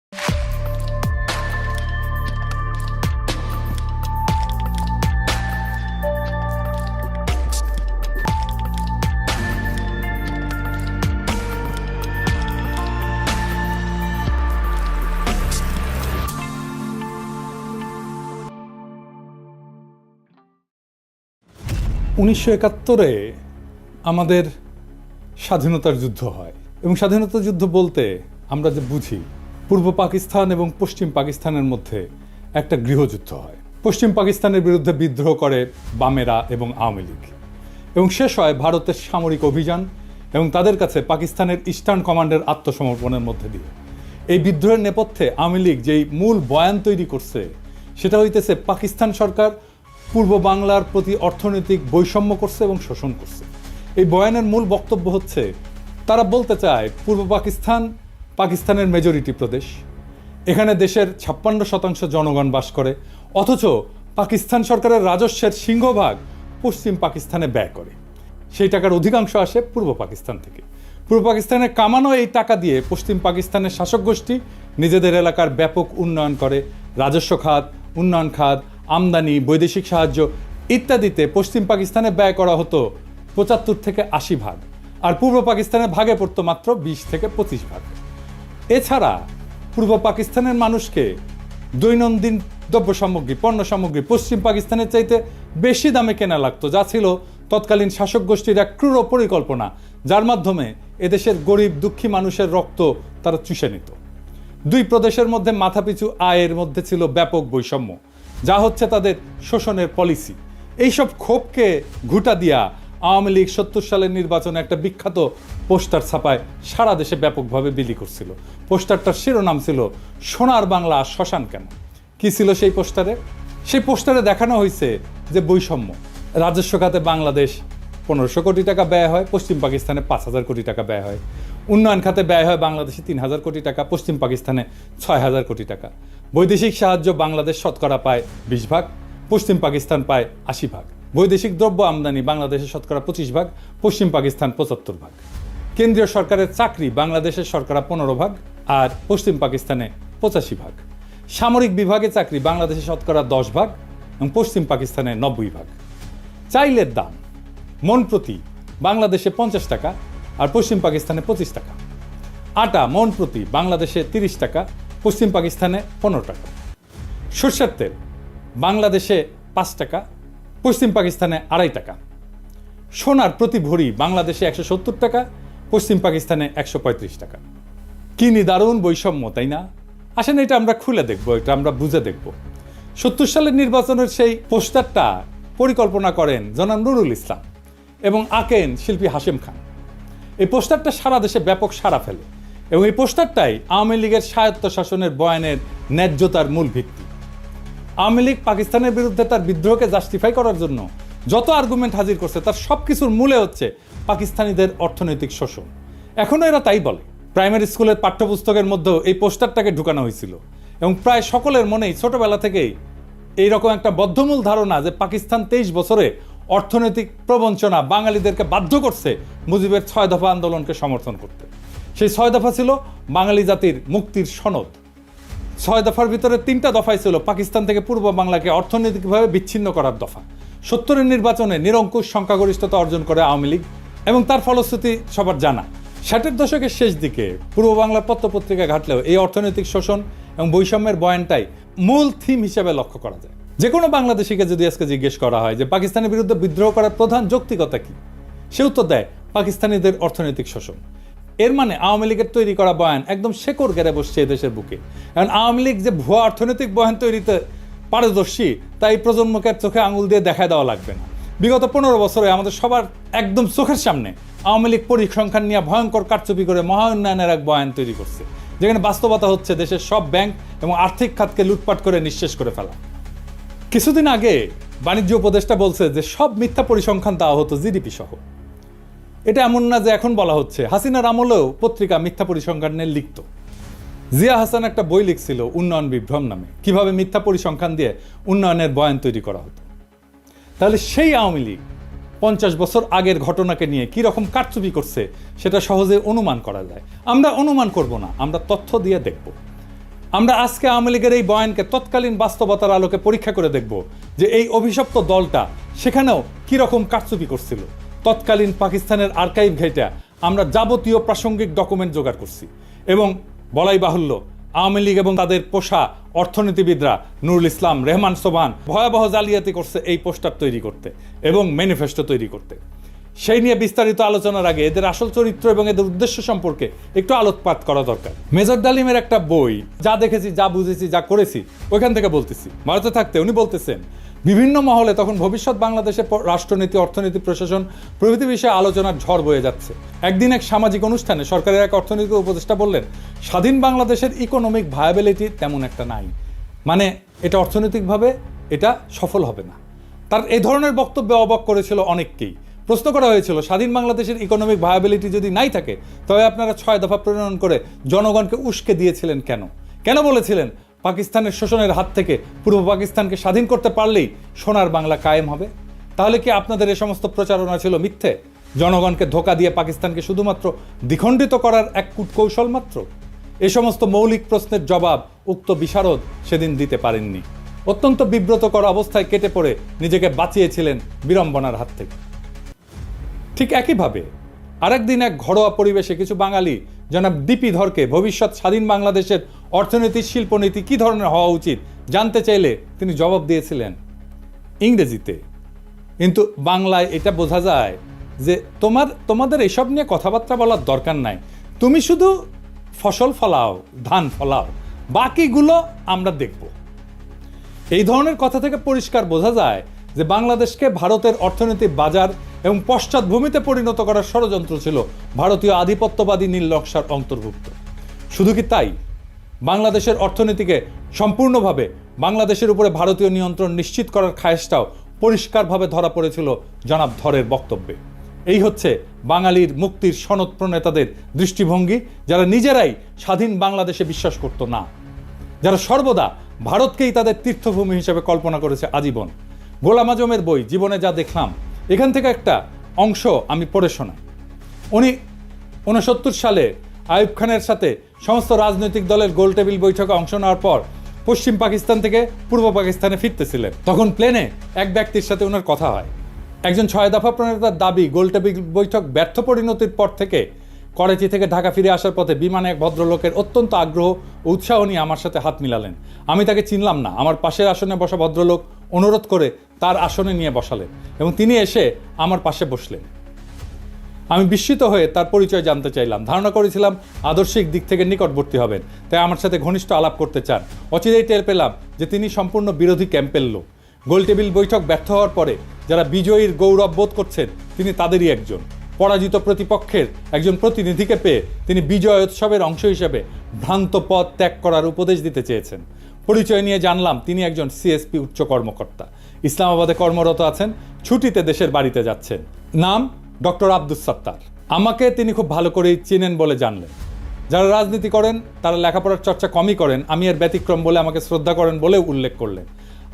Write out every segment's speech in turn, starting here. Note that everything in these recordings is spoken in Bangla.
1971 আমাদের স্বাধীনতার যুদ্ধ হয় এবং স্বাধীনতা যুদ্ধ বলতে আমরা যে বুঝি পূর্ব পাকিস্তান এবং পশ্চিম পাকিস্তানের মধ্যে একটা গৃহযুদ্ধ হয়। পশ্চিম পাকিস্তানের বিরুদ্ধে বিদ্রোহ করে বামেরা এবং আওয়ামী লীগ এবং শেষ হয় ভারতের সামরিক অভিযান এবং তাদের কাছে পাকিস্তানের ইস্টার্ন কমান্ডের আত্মসমর্পণের মধ্যে দিয়ে। এই বিদ্রোহের নেপথ্যে আওয়ামী লীগ যেই মূল বয়ান তৈরি করছে সেটা হইতেছে পাকিস্তান সরকার পূর্ব বাংলার প্রতি অর্থনৈতিক বৈষম্য করছে এবং শোষণ করছে। এই বয়ানের মূল বক্তব্য হচ্ছে তারা বলতে চায় পূর্ব পাকিস্তান পাকিস্তানের মেজরিটি প্রদেশ, এখানে দেশের 56% জনগণ বাস করে, অথচ পাকিস্তান সরকারের রাজস্বের সিংহভাগ পশ্চিম পাকিস্তানে ব্যয় করে। সেই টাকার অধিকাংশ আসে পূর্ব পাকিস্তান থেকে। পূর্ব পাকিস্তানে কামানো এই টাকা দিয়ে পশ্চিম পাকিস্তানের শাসক গোষ্ঠী নিজেদের এলাকার ব্যাপক উন্নয়ন করে। রাজস্ব খাত, উন্নয়ন খাত, আমদানি, বৈদেশিক সাহায্য ইত্যাদিতে পশ্চিম পাকিস্তানে ব্যয় করা হতো 75 থেকে 80 ভাগ, আর পূর্ব পাকিস্তানের ভাগে পড়তো মাত্র 20 থেকে 25 ভাগ। এছাড়া পূর্ব পাকিস্তানের মানুষকে দৈনন্দিন দ্রব্য সামগ্রী, পণ্য সামগ্রী পশ্চিম পাকিস্তানের চাইতে বেশি দামে কেনা লাগতো, যা ছিল তৎকালীন শাসক গোষ্ঠীর এক ক্রূর পরিকল্পনা, যার মাধ্যমে এদেশের গরিব দুঃখী মানুষের রক্ত তারা চুষে নিত। দুই প্রদেশের মধ্যে মাথাপিছু আয়ের মধ্যে ছিল ব্যাপক বৈষম্য, যা হচ্ছে তাদের শোষণের পলিসি। এইসব ক্ষোভকে ঘুঁটা দিয়া আওয়ামী লীগ 70 সালের নির্বাচনে একটা বিখ্যাত পোস্টার ছাপায় সারা দেশে ব্যাপকভাবে বিলি করছিল। পোস্টারটার শিরোনাম ছিল সোনার বাংলা শ্মশান কেন। কি ছিল সেই পোস্টারে? সেই পোস্টারে দেখানো হয়েছে যে বৈষম্য, রাজস্ব খাতে বাংলাদেশ 1500 কোটি টাকা ব্যয় হয়, পশ্চিম পাকিস্তানে 5000 কোটি টাকা ব্যয় হয়। উন্নয়ন খাতে ব্যয় হয় বাংলাদেশে 3000 কোটি টাকা, পশ্চিম পাকিস্তানে 6000 কোটি টাকা। বৈদেশিক সাহায্য বাংলাদেশ শতকরা পায় 20 ভাগ, পশ্চিম পাকিস্তান পায় 80 ভাগ। বৈদেশিক দ্রব্য আমদানি বাংলাদেশের শতকরা 25 ভাগ, পশ্চিম পাকিস্তান 75 ভাগ। কেন্দ্রীয় সরকারের চাকরি বাংলাদেশের শতকরা 15 ভাগ আর পশ্চিম পাকিস্তানে 85 ভাগ। সামরিক বিভাগে চাকরি বাংলাদেশের শতকরা 10 ভাগ এবং পশ্চিম পাকিস্তানে 90 ভাগ। চাইলের দাম মন প্রতি বাংলাদেশে 50 টাকা আর পশ্চিম পাকিস্তানে 25 টাকা। আটা মন প্রতি বাংলাদেশে 30 টাকা, পশ্চিম পাকিস্তানে 15 টাকা। সরষের তেল বাংলাদেশে 5 টাকা, পশ্চিম পাকিস্তানে 2.5 টাকা। সোনার প্রতি ভরি বাংলাদেশে 170 টাকা, পশ্চিম পাকিস্তানে 135 টাকা। কি নিদারুণ বৈষম্য, তাই না? আসেন এটা আমরা খুলে দেখব, এটা আমরা বুঝে দেখব। 70 সালের নির্বাচনের সেই পোস্টারটা পরিকল্পনা করেন জনাব নুরুল ইসলাম এবং আঁকেন শিল্পী হাশেম খান। এই পোস্টারটা সারা দেশে ব্যাপক সাড়া ফেলে এবং এই পোস্টারটাই আওয়ামী লীগের স্বায়ত্তশাসনের বয়ানের ন্যায্যতার মূল ভিত্তি। আওয়ামী লীগ পাকিস্তানের বিরুদ্ধে তার বিদ্রোহকে জাস্টিফাই করার জন্য যত আর্গুমেন্ট হাজির করছে তার সব কিছুর মূলে হচ্ছে পাকিস্তানিদের অর্থনৈতিক শোষণ। এখনও এরা তাই বলে। প্রাইমারি স্কুলের পাঠ্যপুস্তকের মধ্যেও এই পোস্টারটাকে ঢুকানো হয়েছিল এবং প্রায় সকলের মনেই ছোটবেলা থেকেই এইরকম একটা বদ্ধমূল ধারণা যে পাকিস্তান 23 বছরে অর্থনৈতিক প্রবঞ্চনা বাঙালিদেরকে বাধ্য করছে মুজিবের 6 দফা আন্দোলনকে সমর্থন করতে। সেই 6 দফা ছিল বাঙালি জাতির মুক্তির সনদ। 6 দফার ভিতরে 3টা দফাই ছিল পাকিস্তান থেকে পূর্ব বাংলাকে অর্থনৈতিকভাবে বিচ্ছিন্ন করার দফা। 70-এর নির্বাচনে নিরঙ্কুশ সংখ্যাগরিষ্ঠতা অর্জন করে আওয়ামী লীগ এবং তার ফলশ্রুতি সবার জানা। 60-এর দশকের শেষ দিকে পূর্ব বাংলার পত্রপত্রিকা ঘাটলেও এই অর্থনৈতিক শোষণ এবং বৈষম্যের বয়ানটাই মূল থিম হিসেবে লক্ষ্য করা যায়। যে কোনো বাংলাদেশিকে যদি আজকে জিজ্ঞেস করা হয় যে পাকিস্তানের বিরুদ্ধে বিদ্রোহ করার প্রধান যৌক্তিকতা কি, সে উত্তর দেয় পাকিস্তানিদের অর্থনৈতিক শোষণ। এর মানে আওয়ামী লীগের তৈরি করা বয়ান একদম শেকড় গেড়ে বসছে এদেশের বুকে। কারণ আওয়ামী লীগ যে ভুয়া অর্থনৈতিক বয়ান তৈরিতে পারদর্শী তাই প্রজন্মকে চোখে আঙুল দিয়ে দেখায় দেওয়া লাগবে না। বিগত 15 বছরে আমাদের সবার একদম চোখের সামনে আওয়ামী লীগ পরিসংখ্যান নিয়ে ভয়ঙ্কর কারচুপি করে মহা উন্নয়নের এক বয়ান তৈরি করছে, যেখানে বাস্তবতা হচ্ছে দেশের সব ব্যাংক এবং আর্থিক খাতকে লুটপাট করে নিঃশেষ করে ফেলা। কিছুদিন আগে বাণিজ্য উপদেষ্টা বলছে যে সব মিথ্যা পরিসংখ্যান দেওয়া হতো জিডিপি সহ। এটা এমন না যে এখন বলা হচ্ছে, হাসিনার আমলেও পত্রিকা মিথ্যা পরিসংখ্যান নিয়ে লিখত। জিয়া হাসান একটা বই লিখছিল উন্নয়ন বিভ্রম নামে, কিভাবে মিথ্যা পরিসংখ্যান দিয়ে উন্নয়নের বয়ান তৈরি করা হতো। তাহলে সেই আওয়ামী লীগ 50 বছর আগের ঘটনাকে নিয়ে কি রকম কারচুপি করছে সেটা সহজে অনুমান করা যায়। আমরা অনুমান করব না, আমরা তথ্য দিয়ে দেখব। আমরা আজকে আওয়ামী লীগের এই বয়ানকে তৎকালীন বাস্তবতার আলোকে পরীক্ষা করে দেখব যে এই অভিশপ্ত দলটা সেখানেও কিরকম কারচুপি করছিল। তৎকালীন পাকিস্তানের আর্কাইভ ঘেঁটে আমরা যাবতীয় প্রাসঙ্গিক ডকুমেন্ট জোগাড় করছি এবং বলাই বাহুল্য আওয়ামী লীগ এবং তাদের পোষা অর্থনীতিবিদরা নুরুল ইসলাম, রেহমান সোবহান ভয়াবহ জালিয়াতি করছে এই পোস্টার তৈরি করতে এবং ম্যানিফেস্টো তৈরি করতে। সেই নিয়ে বিস্তারিত আলোচনার আগে এদের আসল চরিত্র এবং এদের উদ্দেশ্য সম্পর্কে একটু আলোকপাত করা দরকার। মেজর ডালিমের একটা বই, যা দেখেছি, যা বুঝেছি, যা করেছি, ওইখান থেকে বলতেছি। ভারতে থাকতে উনি বলতেছেন বিভিন্ন মহলে তখন ভবিষ্যৎ বাংলাদেশের রাষ্ট্রনীতি, অর্থনীতি, প্রশাসন প্রভৃতি বিষয়ে আলোচনার ঝড় বয়ে যাচ্ছে। একদিন এক সামাজিক অনুষ্ঠানে সরকারের এক অর্থনৈতিক উপদেষ্টা বললেন, স্বাধীন বাংলাদেশের ইকোনমিক ভায়াবিলিটি তেমন একটা নাই, মানে এটা অর্থনৈতিকভাবে এটা সফল হবে না। তার এই ধরনের বক্তব্যে অবাক করেছিল অনেককেই। প্রশ্ন করা হয়েছিল, স্বাধীন বাংলাদেশের ইকোনমিক ভায়াবিলিটি যদি নাই থাকে তবে আপনারা 6 দফা প্রণয়ন করে জনগণকে উস্কে দিয়েছিলেন কেন? কেন বলেছিলেন পাকিস্তানের শোষণের হাত থেকে পূর্ব পাকিস্তানকে স্বাধীন করতে পারলেই সোনার বাংলা কায়েম হবে? তাহলে কি আপনাদের এই সমস্ত প্রচারণা ছিল মিথ্যে? জনগণকে ধোঁকা দিয়ে পাকিস্তানকে শুধুমাত্র দ্বিখণ্ডিত করার এক কূটকৌশল মাত্র? এ সমস্ত মৌলিক প্রশ্নের জবাব উক্ত বিশারদ সেদিন দিতে পারেননি। অত্যন্ত বিব্রতকর অবস্থায় কেটে পড়ে নিজেকে বাঁচিয়েছিলেন বিড়ম্বনার হাত থেকে। ঠিক একইভাবে আরেকদিন এক ঘরোয়া পরিবেশে কিছু বাঙালি জনাব ডিপি ধরকে ভবিষ্যৎ স্বাধীন বাংলাদেশের অর্থনীতি, শিল্পনীতি কী ধরনের হওয়া উচিত জানতে চাইলে তিনি জবাব দিয়েছিলেন ইংরেজিতে। কিন্তু বাংলায় এটা বোঝা যায় যে তোমাদের এসব নিয়ে কথাবার্তা বলার দরকার নাই, তুমি শুধু ফসল ফলাও, ধান ফলাও, বাকিগুলো আমরা দেখব। এই ধরনের কথা থেকে পরিষ্কার বোঝা যায় যে বাংলাদেশকে ভারতের অর্থনৈতিক বাজার এবং পশ্চাৎভূমিতে পরিণত করার ষড়যন্ত্র ছিল ভারতীয় আধিপত্যবাদী নীল নকশার অন্তর্ভুক্ত। শুধু কি তাই, বাংলাদেশের অর্থনীতিকে সম্পূর্ণভাবে বাংলাদেশের উপরে ভারতীয় নিয়ন্ত্রণ নিশ্চিত করার খায়েশটাও পরিষ্কারভাবে ধরা পড়েছিল জনাব ধরের বক্তব্যে। এই হচ্ছে বাঙালির মুক্তির সনদ প্রণেতাদের দৃষ্টিভঙ্গি, যারা নিজেরাই স্বাধীন বাংলাদেশে বিশ্বাস করত না, যারা সর্বদা ভারতকেই তাদের তীর্থভূমি হিসেবে কল্পনা করেছে আজীবন। গোলাম আজমের বই জীবনে যা দেখলাম, এখান থেকে একটা অংশ আমি পড়ে শোনাই। উনি 69 সালে আইয়ুব খানের সাথে সমস্ত রাজনৈতিক দলের গোলটেবিল বৈঠকে অংশ নেওয়ার পর পশ্চিম পাকিস্তান থেকে পূর্ব পাকিস্তানে ফিরতেছিলেন। তখন প্লেনে এক ব্যক্তির সাথে ওনার কথা হয়। একজন 6 দফা প্রণেতার দাবি, গোলটেবিল বৈঠক ব্যর্থ পরিণতির পর থেকে করাচি থেকে ঢাকা ফিরে আসার পথে বিমানে এক ভদ্রলোকের অত্যন্ত আগ্রহ ও উৎসাহ নিয়ে আমার সাথে হাত মিলালেন। আমি তাকে চিনলাম না। আমার পাশের আসনে বসা ভদ্রলোক অনুরোধ করে তার আসনে নিয়ে বসালেন এবং তিনি এসে আমার পাশে বসলেন। আমি বিস্মিত হয়ে তার পরিচয় জানতে চাইলাম। ধারণা করেছিলাম আদর্শিক দিক থেকে নিকটবর্তী হবেন, তাই আমার সাথে ঘনিষ্ঠ আলাপ করতে চান। অচিরেই টের পেলাম যে তিনি সম্পূর্ণ বিরোধী ক্যাম্পের লোক। গোলটেবিল বৈঠক ব্যর্থ হওয়ার পরে যারা বিজয়ীর গৌরব বোধ করছেন, তিনি তাদেরই একজন। পরাজিত প্রতিপক্ষের একজন প্রতিনিধিকে পেয়ে তিনি বিজয় উৎসবের অংশ হিসেবে ভ্রান্ত পথ ত্যাগ করার উপদেশ দিতে চেয়েছেন। পরিচয় নিয়ে জানলাম তিনি একজন সিএসপি উচ্চ কর্মকর্তা, ইসলামাবাদে কর্মরত আছেন, ছুটিতে দেশের বাড়িতে যাচ্ছেন। নাম ডক্টর আব্দুস সাত্তার। আমাকে তিনি খুব ভালো করেই চিনেন বলে জানলেন। যারা রাজনীতি করেন তারা লেখাপড়ার চর্চা কমই করেন, আমি এর ব্যতিক্রম বলে আমাকে শ্রদ্ধা করেন বলেও উল্লেখ করলেন।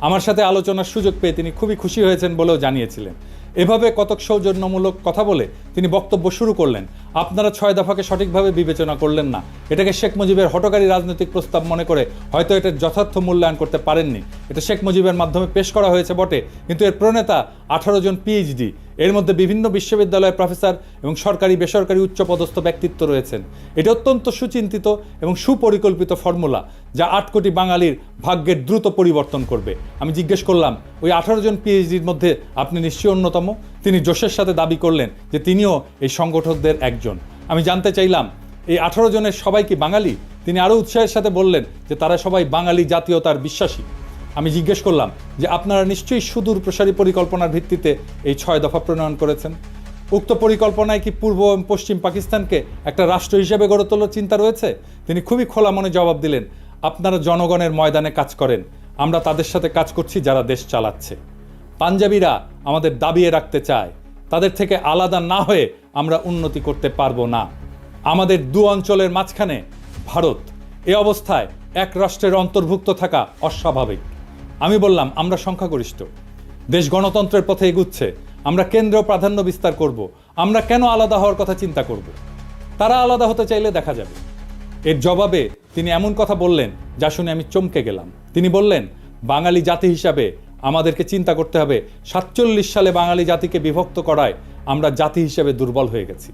আমার সাথে আলোচনার সুযোগ পেয়ে তিনি খুবই খুশি হয়েছেন বলেও জানিয়েছিলেন। এভাবে কতক সৌজন্যমূলক কথা বলে তিনি বক্তব্য শুরু করলেন। আপনারা 6 দফাকে সঠিকভাবে বিবেচনা করলেন না, এটাকে শেখ মুজিবের হঠকারী রাজনৈতিক প্রস্তাব মনে করে হয়তো এটার যথার্থ মূল্যায়ন করতে পারেননি। এটা শেখ মুজিবের মাধ্যমে পেশ করা হয়েছে বটে, কিন্তু এর প্রণেতা 18 জন পিএইচডি, এর মধ্যে বিভিন্ন বিশ্ববিদ্যালয়ের প্রফেসর এবং সরকারি বেসরকারি উচ্চপদস্থ ব্যক্তিত্ব রয়েছেন। এটা অত্যন্ত সুচিন্তিত এবং সুপরিকল্পিত ফর্মুলা, যা 8 কোটি বাঙালির ভাগ্যের দ্রুত পরিবর্তন করবে। আমি জিজ্ঞেস করলাম, ওই 18 জন পিএইচডির মধ্যে আপনি নিশ্চয়ই অন্যতম? তিনি জোশের সাথে দাবি করলেন যে তিনিও এই সংগঠকদের একজন। আমি জানতে চাইলাম, এই 18 জনের সবাই কি বাঙালি? তিনি আরও উৎসাহের সাথে বললেন যে তারা সবাই বাঙালি জাতীয়তার বিশ্বাসী। আমি জিজ্ঞেস করলাম যে আপনারা নিশ্চয়ই সুদূর প্রসারী পরিকল্পনার ভিত্তিতে এই 6 দফা প্রণয়ন করেছেন। উক্ত পরিকল্পনায় কি পূর্ব এবং পশ্চিম পাকিস্তানকে একটা রাষ্ট্র হিসেবে গড়ে তোলার চিন্তা রয়েছে? তিনি খুবই খোলা মনে জবাব দিলেন, আপনারা জনগণের ময়দানে কাজ করেন, আমরা তাদের সাথে কাজ করছি যারা দেশ চালাচ্ছে। পাঞ্জাবিরা আমাদের দাবিয়ে রাখতে চায়, তাদের থেকে আলাদা না হয়ে আমরা উন্নতি করতে পারবো না। আমাদের দু অঞ্চলের মাঝখানে ভারত, এ অবস্থায় এক রাষ্ট্রের অন্তর্ভুক্ত থাকা অস্বাভাবিক। আমি বললাম, আমরা সংখ্যাগরিষ্ঠ, দেশ গণতন্ত্রের পথে এগুচ্ছে, আমরা কেন্দ্রীয় প্রাধান্য বিস্তার করব, আমরা কেন আলাদা হওয়ার কথা চিন্তা করব? তারা আলাদা হতে চাইলে দেখা যাবে। এর জবাবে তিনি এমন কথা বললেন যা শুনে আমি চমকে গেলাম। তিনি বললেন, বাঙালি জাতি হিসাবে আমাদেরকে চিন্তা করতে হবে 47 সালে বাঙালি জাতিকে বিভক্ত করায় আমরা জাতি হিসেবে দুর্বল হয়ে গেছি।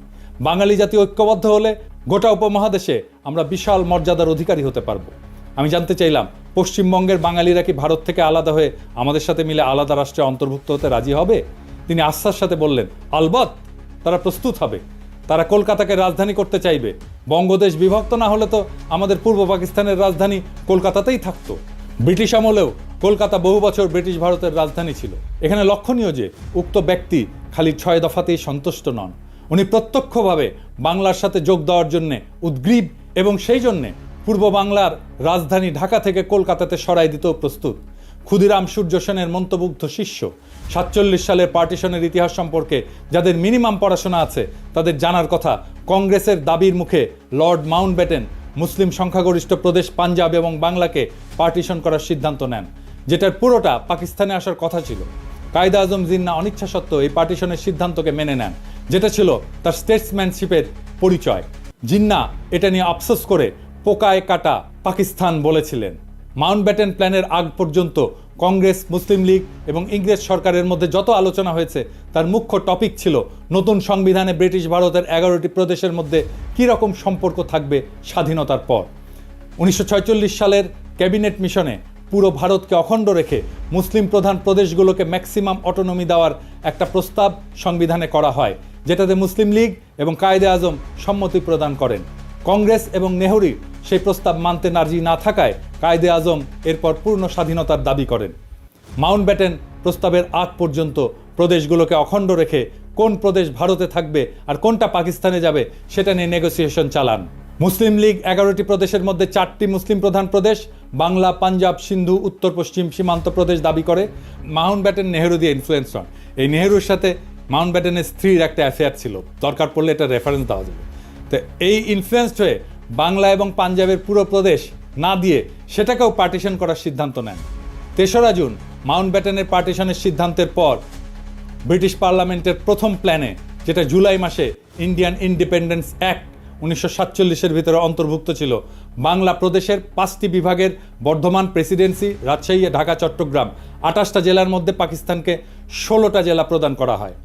বাঙালি জাতি ঐক্যবদ্ধ হলে গোটা উপমহাদেশে আমরা বিশাল মর্যাদার অধিকারী হতে পারবো। আমি জানতে চাইলাম, পশ্চিমবঙ্গের বাঙালিরা কি ভারত থেকে আলাদা হয়ে আমাদের সাথে মিলে আলাদা রাষ্ট্রে অন্তর্ভুক্ত হতে রাজি হবে? তিনি আস্থার সাথে বললেন, আলবৎ তারা প্রস্তুত হবে। তারা কলকাতাকে রাজধানী করতে চাইবে। বঙ্গদেশ বিভক্ত না হলে তো আমাদের পূর্ব পাকিস্তানের রাজধানী কলকাতাতেই থাকতো। ব্রিটিশ আমলেও কলকাতা বহু বছর ব্রিটিশ ভারতের রাজধানী ছিল। এখানে লক্ষণীয় যে উক্ত ব্যক্তি খালি 6 দফাতেই সন্তুষ্ট নন, উনি প্রত্যক্ষভাবে বাংলার সাথে যোগ দেওয়ার জন্যে উদ্গ্রীব এবং সেই জন্যে পূর্ব বাংলার রাজধানী ঢাকা থেকে কলকাতাতে সরাই দিতেও প্রস্তুত। ক্ষুদিরাম সূর্য সেনের মন্ত্রমুগ্ধ শিষ্য। 47 সালের পার্টিশনের ইতিহাস সম্পর্কে যাদের মিনিমাম পড়াশোনা আছে তাদের জানার কথা, কংগ্রেসের দাবির মুখে লর্ড মাউন্টব্যাটেন মুসলিম সংখ্যাগরিষ্ঠ প্রদেশ পাঞ্জাব এবং বাংলাকে পার্টিশন করার সিদ্ধান্ত নেন, যেটার পুরোটা পাকিস্তানে আসার কথা ছিল। কায়েদে আজম জিন্নাহ অনিচ্ছা সত্ত্বেও এই পার্টিশনের সিদ্ধান্তকে মেনে নেন, যেটা ছিল তার স্টেটসম্যানশিপের পরিচয়। জিন্নাহ এটা নিয়ে আফসোস করে পোকায় কাটা পাকিস্তান বলেছিলেন। মাউন্টব্যাটেন প্ল্যানের আগ পর্যন্ত কংগ্রেস, মুসলিম লীগ এবং ইংরেজ সরকারের মধ্যে যত আলোচনা হয়েছে তার মুখ্য টপিক ছিল নতুন সংবিধানে ব্রিটিশ ভারতের 11টি প্রদেশের মধ্যে কী রকম সম্পর্ক থাকবে স্বাধীনতার পর। 1946 সালের ক্যাবিনেট মিশনে পুরো ভারতকে অখণ্ড রেখে মুসলিম প্রধান প্রদেশগুলোকে ম্যাক্সিমাম অটোনমি দেওয়ার একটা প্রস্তাব সংবিধানে করা হয়, যেটাতে মুসলিম লীগ এবং কায়েদে আজম সম্মতি প্রদান করেন। কংগ্রেস এবং নেহরু সেই প্রস্তাব মানতে রাজি না থাকায় কায়েদে আজম এরপর পূর্ণ স্বাধীনতার দাবি করেন। মাউন্টব্যাটেন প্রস্তাবের আগ পর্যন্ত প্রদেশগুলোকে অখণ্ড রেখে কোন প্রদেশ ভারতে থাকবে আর কোনটা পাকিস্তানে যাবে সেটা নিয়ে নেগোসিয়েশন চালান। মুসলিম লীগ 11টি প্রদেশের মধ্যে 4টি মুসলিম প্রধান প্রদেশ বাংলা, পাঞ্জাব, সিন্ধু, উত্তর পশ্চিম সীমান্ত প্রদেশ দাবি করে। মাউন্টব্যাটেন নেহরু দিয়ে ইনফ্লুয়েন্স হন। এই নেহরুর সাথে মাউন্টব্যাটেনের স্ত্রীর একটা অ্যাফেয়ার ছিল, দরকার পড়লে এটা রেফারেন্স দেওয়া যাবে। তো এই ইনফ্লুয়েন্সড হয়ে বাংলা এবং পাঞ্জাবের পুরো প্রদেশ না দিয়ে সেটাকেও পার্টিশন করার সিদ্ধান্ত নেন। 3রা জুন মাউন্টব্যাটেনের পার্টিশনের সিদ্ধান্তের পর ব্রিটিশ পার্লামেন্টের প্রথম প্ল্যানে, যেটা জুলাই মাসে ইন্ডিয়ান ইন্ডিপেন্ডেন্স অ্যাক্ট 1947-এর ভিতরে অন্তর্ভুক্ত ছিল, বাংলা প্রদেশের 5টি বিভাগের বর্ধমান প্রেসিডেন্সি, রাজশাহী, ঢাকা, চট্টগ্রাম 28টা জেলার মধ্যে পাকিস্তানকে 16টা জেলা প্রদান করা হয়।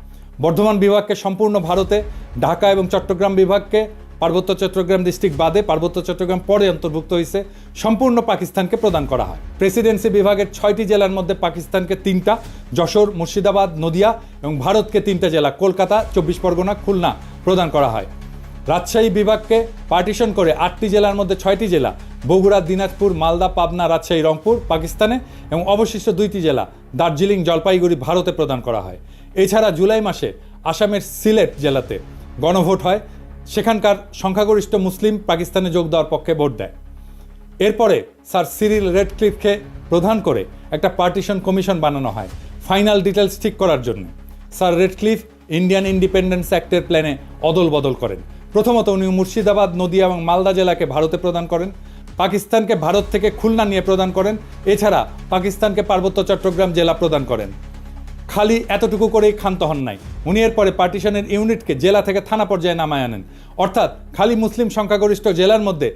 বর্ধমান বিভাগকে সম্পূর্ণ ভারতে, ঢাকা এবং চট্টগ্রাম বিভাগকে পার্বত্য চট্টগ্রাম ডিস্ট্রিক্ট বাদে, পার্বত্য চট্টগ্রাম পরে অন্তর্ভুক্ত হয়েছে, সম্পূর্ণ পাকিস্তানকে প্রদান করা হয়। প্রেসিডেন্সি বিভাগের 6টি জেলার মধ্যে পাকিস্তানকে 3টা, যশোর, মুর্শিদাবাদ, নদিয়া এবং ভারতকে 3টা জেলা, কলকাতা, 24 পরগনা, খুলনা প্রদান করা হয়। রাজশাহী বিভাগকে পার্টিশন করে 8টি জেলার মধ্যে 6টি জেলা, বগুড়া, দিনাজপুর, মালদা, পাবনা, রাজশাহী, রংপুর পাকিস্তানে এবং অবশিষ্ট 2টি জেলা, দার্জিলিং, জলপাইগুড়ি ভারতে প্রদান করা হয়। এছাড়া জুলাই মাসে আসামের সিলেট জেলাতে গণভোট হয়, সেখানকার সংখ্যাগরিষ্ঠ মুসলিম পাকিস্তানে যোগ দেওয়ার পক্ষে ভোট দেয়। এরপরে স্যার সিরিল রেডক্লিফকে প্রধান করে একটা পার্টিশন কমিশন বানানো হয় ফাইনাল ডিটেলস ঠিক করার জন্য। স্যার রেডক্লিফ ইন্ডিয়ান ইন্ডিপেন্ডেন্স অ্যাক্টের প্ল্যানে অদল বদল করেন। প্রথমত উনি মুর্শিদাবাদ, নদিয়া এবং মালদা জেলাকে ভারতে প্রদান করেন, পাকিস্তানকে ভারত থেকে খুলনা নিয়ে প্রদান করেন, এছাড়া পাকিস্তানকে পার্বত্য চট্টগ্রাম জেলা প্রদান করেন। খালি এতটুকু করেই ক্ষান্ত হন নাই, উনি এরপরে পার্টিশনের ইউনিটকে জেলা থেকে থানা পর্যায়ে নামায় আনেন। অর্থাৎ খালি মুসলিম সংখ্যাগরিষ্ঠ জেলার মধ্যে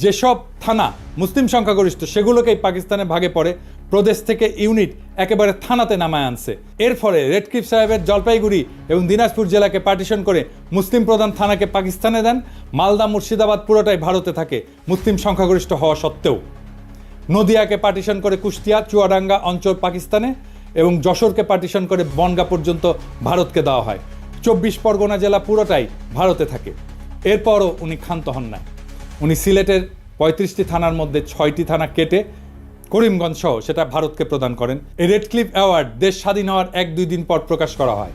যেসব থানা মুসলিম সংখ্যাগরিষ্ঠ সেগুলোকেই পাকিস্তানের ভাগে পড়ে, প্রদেশ থেকে ইউনিট একেবারে থানাতে নামায় আনছে। এর ফলে রেডক্লিফ সাহেবের জলপাইগুড়ি এবং দিনাজপুর জেলাকে পার্টিশন করে মুসলিম প্রধান থানাকে পাকিস্তানে দেন। মালদা, মুর্শিদাবাদ পুরোটাই ভারতে থাকে মুসলিম সংখ্যাগরিষ্ঠ হওয়া সত্ত্বেও। নদিয়াকে পার্টিশন করে কুষ্টিয়া, চুয়াডাঙ্গা অঞ্চল পাকিস্তানে এবং যশোরকে পার্টিশন করে বনগা পর্যন্ত ভারতকে দেওয়া হয়। 24 পরগনা জেলা পুরোটাই ভারতে থাকে। এরপরও উনি ক্ষান্ত হন না, উনি সিলেটের 35টি থানার মধ্যে 6টি থানা কেটে করিমগঞ্জ সহ সেটা ভারতকে প্রদান করেন। এই রেডক্লিফ অ্যাওয়ার্ড দেশ স্বাধীন হওয়ার 1-2 দিন পর প্রকাশ করা হয়।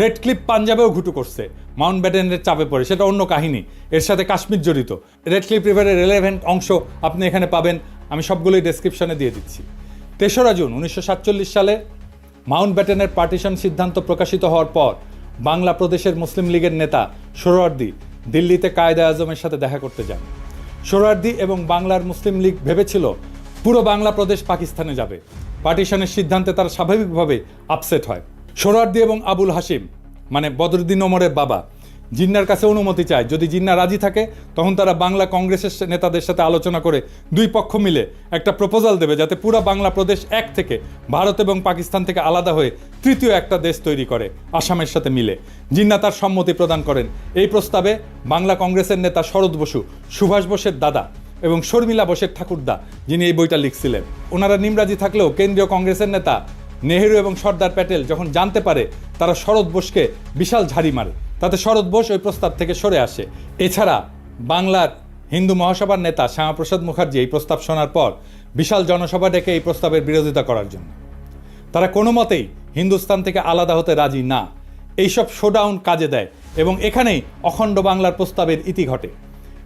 রেডক্লিফ পাঞ্জাবেও ঘুটু করছে, মাউন্টব্যাটেনের চাপে পড়ে, সেটা অন্য কাহিনী, এর সাথে কাশ্মীর জড়িত। রেডক্লিফ রিভারের রেলেভেন্ট অংশ আপনি এখানে পাবেন, আমি সবগুলোই ডেসক্রিপশনে দিয়ে দিচ্ছি। 3রা জুন 1947 সালে মাউন্টব্যাটেনের পার্টিশন সিদ্ধান্ত প্রকাশিত হওয়ার পর বাংলা প্রদেশের মুসলিম লীগের নেতা সোহরাওয়ার্দী দিল্লিতে কায়েদে আজমের সাথে দেখা করতে যান। সোহরাওয়ার্দী এবং বাংলার মুসলিম লীগ ভেবেছিল পুরো বাংলা প্রদেশ পাকিস্তানে যাবে। পার্টিশনের সিদ্ধান্তে তারা স্বাভাবিকভাবে আপসেট হয়। সোহরাওয়ার্দী এবং আবুল হাশিম মানে বদরুদ্দিন ওমরের বাবা, জিন্নার কাছে অনুমতি চায়। যদি জিন্না রাজি থাকে তখন তারা বাংলা কংগ্রেসের নেতাদের সাথে আলোচনা করে দুই পক্ষ মিলে একটা প্রপোজাল দেবে যাতে পুরো বাংলা প্রদেশ এক থেকে ভারত এবং পাকিস্তান থেকে আলাদা হয়ে তৃতীয় একটা দেশ তৈরি করে আসামের সাথে মিলে। জিন্না তার সম্মতি প্রদান করেন। এই প্রস্তাবে বাংলা কংগ্রেসের নেতা শরৎ বসু, সুভাষ বোসের দাদা এবং শর্মিলা বোসের ঠাকুরদা, যিনি এই বইটা লিখছিলেন, ওনারা নিমরাজি থাকলেও কেন্দ্রীয় কংগ্রেসের নেতা নেহেরু এবং সর্দার প্যাটেল যখন জানতে পারে, তারা শরৎ বোসকে বিশাল ঝাড়ি মারে। তাতে শরৎ বোস ওই প্রস্তাব থেকে সরে আসে। এছাড়া বাংলার হিন্দু মহাসভার নেতা শ্যামাপ্রসাদ মুখার্জি এই প্রস্তাব শোনার পর বিশাল জনসভা ডেকে এই প্রস্তাবের বিরোধিতা করার জন্য। তারা কোনো মতেই হিন্দুস্তান থেকে আলাদা হতে রাজি না। এইসব শোডাউন কাজে দেয় এবং এখানেই অখণ্ড বাংলার প্রস্তাবের ইতি ঘটে।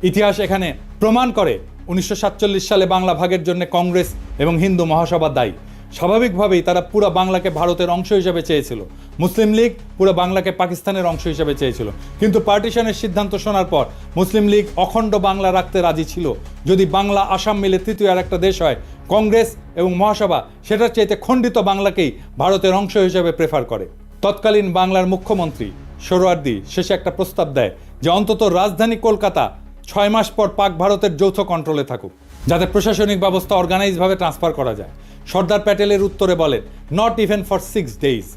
ইতিহাস এখানে প্রমাণ করে 1947 সালে বাংলা ভাগের জন্য কংগ্রেস এবং হিন্দু মহাসভা দায়ী। স্বাভাবিকভাবেই তারা পুরো বাংলাকে ভারতের অংশ হিসেবে চেয়েছিল। মুসলিম লীগ পুরো বাংলাকে পাকিস্তানের অংশ হিসেবে চেয়েছিল। কিন্তু পার্টিশনের সিদ্ধান্ত শোনার পর মুসলিম লীগ অখণ্ড বাংলা রাখতে রাজি ছিল। যদি বাংলা আসাম মিলে তৃতীয় আর একটা দেশ হয়, কংগ্রেস এবং মহাসভা সেটার চাইতে খণ্ডিত বাংলাকেই ভারতের অংশ হিসেবে প্রেফার করে। তৎকালীন বাংলার মুখ্যমন্ত্রী সোহরাওয়ার্দী শেষে একটা প্রস্তাব দেয় যে অন্তত রাজধানী কলকাতা 6 মাস পর পাক ভারতের যৌথ কন্ট্রোলে থাকুক, যাতে প্রশাসনিক ব্যবস্থা অর্গানাইজভাবে ট্রান্সফার করা যায়। সর্দার প্যাটেলের উত্তরে বলেন, নট ইভেন ফর 6 days।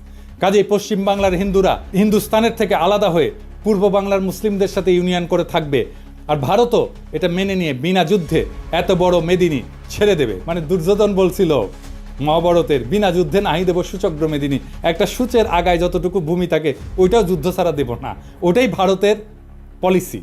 কাজেই পশ্চিম বাংলার হিন্দুরা হিন্দুস্তানের থেকে আলাদা হয়ে পূর্ব বাংলার মুসলিমদের সাথে ইউনিয়ন করে থাকবে, আর ভারতও এটা মেনে নিয়ে বিনা যুদ্ধে এত বড় মেদিনী ছেড়ে দেবে। মানে দুর্যোধন বলছিল মহাভারতের, বিনা যুদ্ধে নাহি দেব সুচক্র মেদিনী। একটা সূচের আগায় যতটুকু ভূমি থাকে ওইটাও যুদ্ধ ছাড়া দেব না, ওটাই ভারতের পলিসি।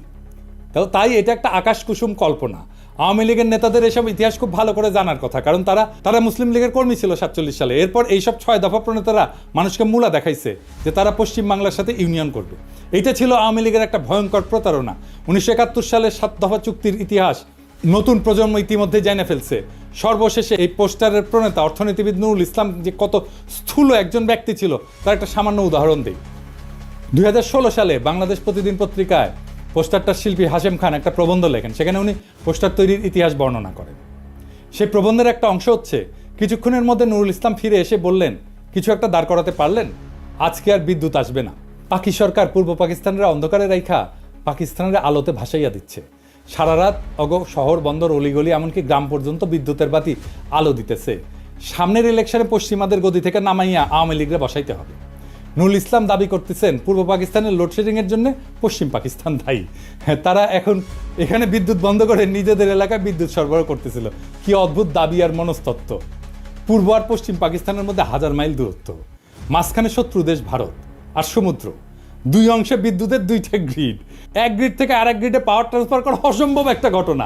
তাই এটা একটা আকাশ কুসুম কল্পনা। আওয়ামী লীগের নেতাদের এসব ইতিহাস খুব ভালো করে জানার কথা, কারণ তারা মুসলিম লীগের কর্মী ছিল 47 সালে। এরপর এইসব 6 দফা প্রণেতারা মানুষকে মূলা দেখাইছে যে তারা পশ্চিম বাংলার সাথে ইউনিয়ন করবে। এইটা ছিল আওয়ামী লীগের একটা ভয়ঙ্কর প্রতারণা। 1971 সালের 7 দফা চুক্তির ইতিহাস নতুন প্রজন্ম ইতিমধ্যে জেনে ফেলছে। সর্বশেষে এই পোস্টারের প্রণেতা অর্থনীতিবিদ নুরুল ইসলাম যে কত স্থূল একজন ব্যক্তি ছিল তার একটা সামান্য উদাহরণ দিই। 2016 সালে বাংলাদেশ প্রতিদিন পত্রিকায় পোস্টারটার শিল্পী হাশেম খান একটা প্রবন্ধ লেখেন। সেখানে উনি পোস্টার তৈরির ইতিহাস বর্ণনা করেন। সেই প্রবন্ধের একটা অংশ হচ্ছে, কিছুক্ষণের মধ্যে নুরুল ইসলাম ফিরে এসে বললেন, কিছু একটা দাঁড় করাতে পারলেন? আজকে আর বিদ্যুৎ আসবে না। পাকি সরকার পূর্ব পাকিস্তানের অন্ধকারে রাইখা পাকিস্তানের আলোতে ভাসাইয়া দিচ্ছে। সারা রাত শহর বন্দর অলিগলি এমনকি গ্রাম পর্যন্ত বিদ্যুতের বাতি আলো দিতেছে। সামনের ইলেকশনে পশ্চিমাদের গদি থেকে নামাইয়া আওয়ামী লীগরে বসাইতে হবে। নুরুল ইসলাম দাবি করতেছেন পূর্ব পাকিস্তানের লোডশেডিংয়ের জন্য পশ্চিম পাকিস্তান দায়ী। তারা এখন এখানে বিদ্যুৎ বন্ধ করে নিজেদের এলাকায় বিদ্যুৎ সরবরাহ করতেছিল। কি অদ্ভুত দাবি আর মনস্তত্ত্ব। পূর্ব আর পশ্চিম পাকিস্তানের মধ্যে 1000 মাইল দূরত্ব, মাঝখানে শত্রু দেশ ভারত আর সমুদ্র, দুই অংশে বিদ্যুতের দুইটা গ্রিড। এক গ্রিড থেকে আরেক গ্রিডে পাওয়ার ট্রান্সফার করা অসম্ভব একটা ঘটনা।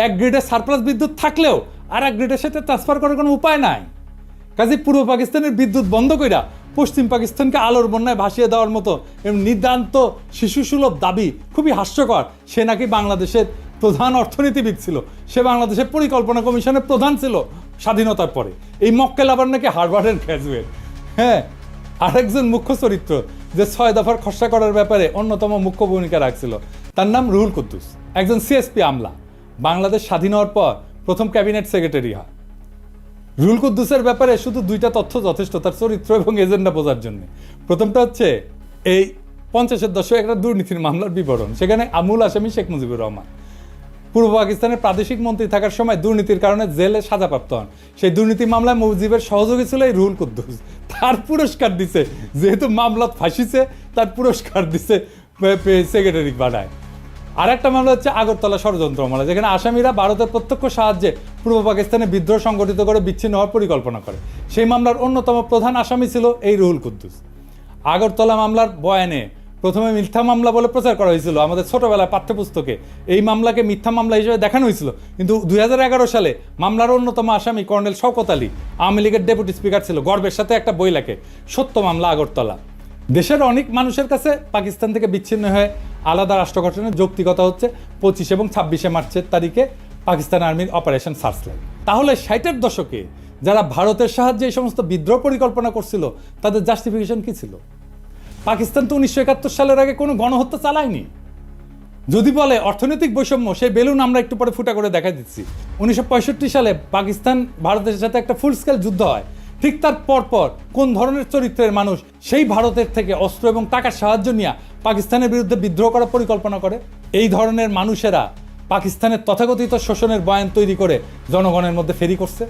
এক গ্রিডে সারপ্লাস বিদ্যুৎ থাকলেও আর এক গ্রিডের সাথে ট্রান্সফার করার কোনো উপায় নাই। কাজে পূর্ব পাকিস্তানের বিদ্যুৎ বন্ধ কইরা পশ্চিম পাকিস্তানকে আলোর বন্যায় ভাসিয়ে দেওয়ার মতো নিতান্ত শিশুসুলভ দাবি খুবই হাস্যকর। সে নাকি বাংলাদেশের প্রধান অর্থনীতিবিদ ছিল, সে বাংলাদেশের পরিকল্পনা কমিশনের প্রধান ছিল স্বাধীনতার পরে। এই মক্কেল আবার নাকি হার্ভার্ডের গ্র্যাজুয়েট। হ্যাঁ, আরেকজন মুখ্য চরিত্র যে 6 দফার খসড়া করার ব্যাপারে অন্যতম মুখ্য ভূমিকা রাখছিল, তার নাম রুহুল কুদ্দুস, একজন সিএসপি আমলা। বাংলাদেশ স্বাধীন হওয়ার পর প্রথম ক্যাবিনেট সেক্রেটারি হয়। রুহুল কুদ্দুসের ব্যাপারে শুধু 2টা তথ্য যথেষ্ট তার চরিত্র এবং এজেন্ডা বোঝার জন্য। প্রথমটা হচ্ছে এই 50-এর দশকে একটা দুর্নীতির মামলার বিবরণ। সেখানে আমূল আসামি শেখ মুজিবুর রহমান পূর্ব পাকিস্তানের প্রাদেশিক মন্ত্রী থাকার সময় দুর্নীতির কারণে জেলে সাজাপ্রাপ্ত হন। সেই দুর্নীতি মামলায় মুজিবের সহযোগী ছিল এই রুহুল কুদ্দুস। তার পুরস্কার দিছে, যেহেতু মামলা ফাঁসিছে তার পুরস্কার দিছে সেক্রেটারি বানায়। আর একটা মামলা হচ্ছে আগরতলা ষড়যন্ত্র মামলা, যেখানে আসামিরা ভারতের প্রত্যক্ষ সাহায্যে পূর্ব পাকিস্তানে বিদ্রোহ সংগঠিত করে বিচ্ছিন্ন হওয়ার পরিকল্পনা করে। সেই মামলার অন্যতম প্রধান আসামি ছিল এই রুহুল কুদ্দুস। আগরতলা মামলার বয়ানে প্রথমে মিথ্যা মামলা বলে প্রচার করা হয়েছিল আমাদের ছোটবেলায় পাঠ্যপুস্তকে। এই মামলাকে মিথ্যা মামলা হিসেবে দেখানো হয়েছিল, কিন্তু 2011 সালে মামলার অন্যতম আসামি কর্নেল শওকত আলী আওয়ামী লীগের ডেপুটি স্পিকার ছিল, গর্বের সাথে একটা বই লেখে, সত্য মামলা আগরতলা। দেশের অনেক মানুষের কাছে পাকিস্তান থেকে বিচ্ছিন্ন হয়ে আলাদা রাষ্ট্র গঠনের যৌক্তিকতা হচ্ছে 25 এবং 26 মার্চের তারিখে পাকিস্তান আর্মির অপারেশন সার্চলাইট। তাহলে 60-এর দশকে যারা ভারতের সাহায্যে এই সমস্ত বিদ্রোহ পরিকল্পনা করছিল তাদের জাস্টিফিকেশন কি ছিল? পাকিস্তান তো 1971 সালের আগে কোনো গণহত্যা চালায়নি। যদি বলে অর্থনৈতিক বৈষম্য, সেই বেলুন আমরা একটু পরে ফুটা করে দেখা দিচ্ছি। 1965 সালে পাকিস্তান ভারতের সাথে একটা ফুল স্কেল যুদ্ধ হয়। ঠিক তার পরপর কোন ধরনের চরিত্রের মানুষ সেই ভারতের থেকে অস্ত্র এবং টাকার সাহায্য নিয়ে পাকিস্তানের বিরুদ্ধে বিদ্রোহ করার পরিকল্পনা করে? এই ধরনের মানুষেরা পাকিস্তানের তথাকথিত শোষণের বয়ান তৈরি করে জনগণের মধ্যে ফেরি করছে।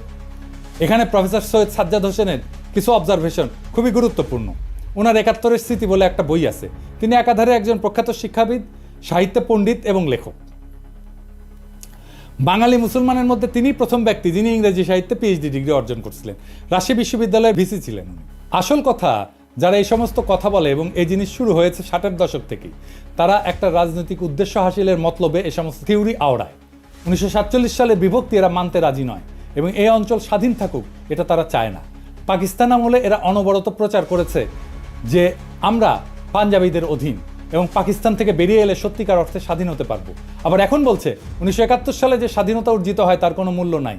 এখানে প্রফেসর সৈয়দ সাজ্জাদ হোসেনের কিছু অবজারভেশন খুবই গুরুত্বপূর্ণ। ওনার ৭১-এর স্মৃতি বলে একটা বই আছে। তিনি একাধারে একজন প্রখ্যাত শিক্ষাবিদ, সাহিত্য পণ্ডিত এবং লেখক। বাঙালি মুসলমানের মধ্যে তিনি প্রথম ব্যক্তি যিনি ইংরেজি সাহিত্যে পিএইচডি ডিগ্রি অর্জন করছিলেন। রাজশাহী বিশ্ববিদ্যালয়ের ভিসি ছিলেন উনি। আসল কথা, যারা এই সমস্ত কথা বলে এবং এই জিনিস শুরু হয়েছে ৬০-এর দশক থেকেই, তারা একটা রাজনৈতিক উদ্দেশ্য হাসিলের মতলবে এই সমস্ত থিওরি আওড়ায়। ১৯৪৭ সালে বিভক্তি এরা মানতে রাজি নয় এবং এই অঞ্চল স্বাধীন থাকুক এটা তারা চায় না। পাকিস্তান আমলে এরা অনবরত প্রচার করেছে যে আমরা পাঞ্জাবিদের অধীন এবং পাকিস্তান থেকে বেরিয়ে এলে সত্যিকার অর্থে স্বাধীন হতে পারবো। আবার এখন বলছে ১৯৭১ সালে যে স্বাধীনতা অর্জিত হয় তার কোনো মূল্য নাই,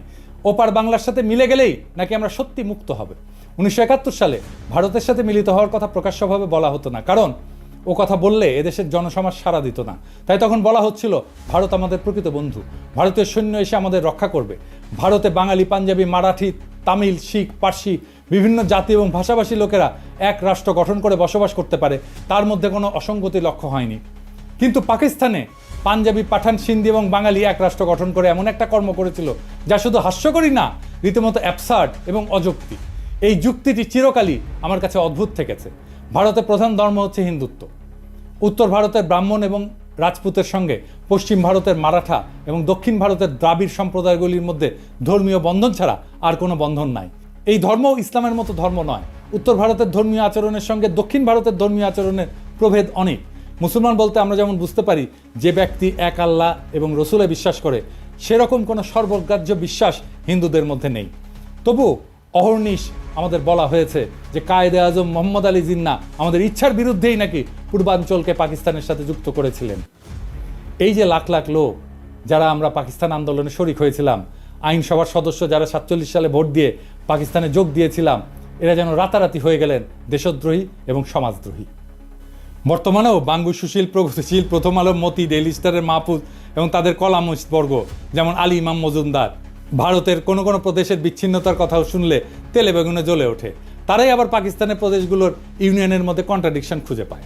ওপার বাংলার সাথে মিলে গেলেই নাকি আমরা সত্যি মুক্ত হবে। ১৯৭১ সালে ভারতের সাথে মিলিত হওয়ার কথা প্রকাশ্যভাবে বলা হতো না, কারণ ও কথা বললে এদেশের জনসমাজ সাড়া দিত না। তাই তখন বলা হচ্ছিল ভারত আমাদের প্রকৃত বন্ধু, ভারতীয় সৈন্য এসে আমাদের রক্ষা করবে। ভারতে বাঙালি, পাঞ্জাবি, মারাঠি, তামিল, শিখ, পার্সি বিভিন্ন জাতি এবং ভাষাভাষী লোকেরা এক রাষ্ট্র গঠন করে বসবাস করতে পারে, তার মধ্যে কোনো অসঙ্গতি লক্ষ্য হয়নি। কিন্তু পাকিস্তানে পাঞ্জাবি, পাঠান, সিন্ধি এবং বাঙালি এক রাষ্ট্র গঠন করে এমন একটা কর্ম করেছিল যা শুধু হাস্যকরই না, রীতিমতো অ্যাবসার্ড এবং অযৌক্তিক। এই যুক্তিটি চিরকালই আমার কাছে অদ্ভুত থেকেছে। ভারতের প্রধান ধর্ম হচ্ছে হিন্দুত্ব। উত্তর ভারতের ব্রাহ্মণ এবং রাজপুতের সঙ্গে পশ্চিম ভারতের মারাঠা এবং দক্ষিণ ভারতের দ্রাবিড় সম্প্রদায়গুলির মধ্যে ধর্মীয় বন্ধন ছাড়া আর কোনো বন্ধন নাই। এই ধর্ম ইসলামের মতো ধর্ম নয়। উত্তর ভারতের ধর্মীয় আচরণের সঙ্গে দক্ষিণ ভারতের ধর্মীয় আচরণের প্রভেদ অনেক। মুসলমান বলতে আমরা যেমন বুঝতে পারি যে ব্যক্তি এক আল্লাহ এবং রসুলে বিশ্বাস করে, সেরকম কোনো সর্বগ্রাহ্য বিশ্বাস হিন্দুদের মধ্যে নেই। তবু অহর্নিশ আমাদের বলা হয়েছে যে কায়েদে আজম মোহাম্মদ আলী জিন্নাহ আমাদের ইচ্ছার বিরুদ্ধেই নাকি পূর্বাঞ্চলকে পাকিস্তানের সাথে যুক্ত করেছিলেন। এই যে লাখ লাখ লোক যারা আমরা পাকিস্তান আন্দোলনে শরিক হয়েছিলাম, আইনসভার সদস্য যারা ৪৭ সালে ভোট দিয়ে পাকিস্তানে যোগ দিয়েছিলাম, এরা যেন রাতারাতি হয়ে গেলেন দেশদ্রোহী এবং সমাজদ্রোহী। বর্তমানেও বাঙ্গু, সুশীল, প্রগতিশীল, প্রথম আলো, মতি, ডেইলি স্টারের মাহফুজ এবং তাদের কলামিস্ট বর্গ যেমন আলী ইমাম মজুমদার ভারতের কোনো কোনো প্রদেশের বিচ্ছিন্নতার কথাও শুনলে তেলে বেগুনে জ্বলে ওঠে। তারাই আবার পাকিস্তানের প্রদেশগুলোর ইউনিয়নের মধ্যে কন্ট্রাডিকশন খুঁজে পায়।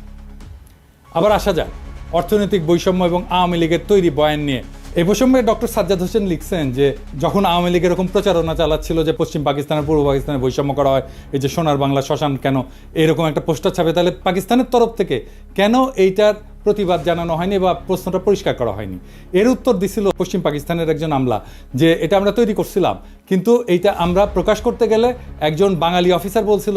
আবার আসা যাক অর্থনৈতিক বৈষম্য এবং আওয়ামী লীগের তৈরি বয়ান নিয়ে। এই প্রসঙ্গে ডক্টর সাজ্জাদ হোসেন লিখছেন যে যখন আওয়ামী লীগ এরকম প্রচারণা চালাচ্ছিল যে পশ্চিম পাকিস্তানের পূর্ব পাকিস্তানে বৈষম্য করা হয়, এই যে সোনার বাংলা শ্মশান কেন এরকম একটা পোস্টার ছাপে, তাহলে পাকিস্তানের তরফ থেকে কেন এইটার প্রতিবাদ জানানো হয়নি বা প্রশ্নটা পরিষ্কার করা হয়নি? এর উত্তর দিছিল পশ্চিম পাকিস্তানের একজন আমলা যে এটা আমরা তৈরি করছিলাম, কিন্তু এইটা আমরা প্রকাশ করতে গেলে একজন বাঙালি অফিসার বলছিল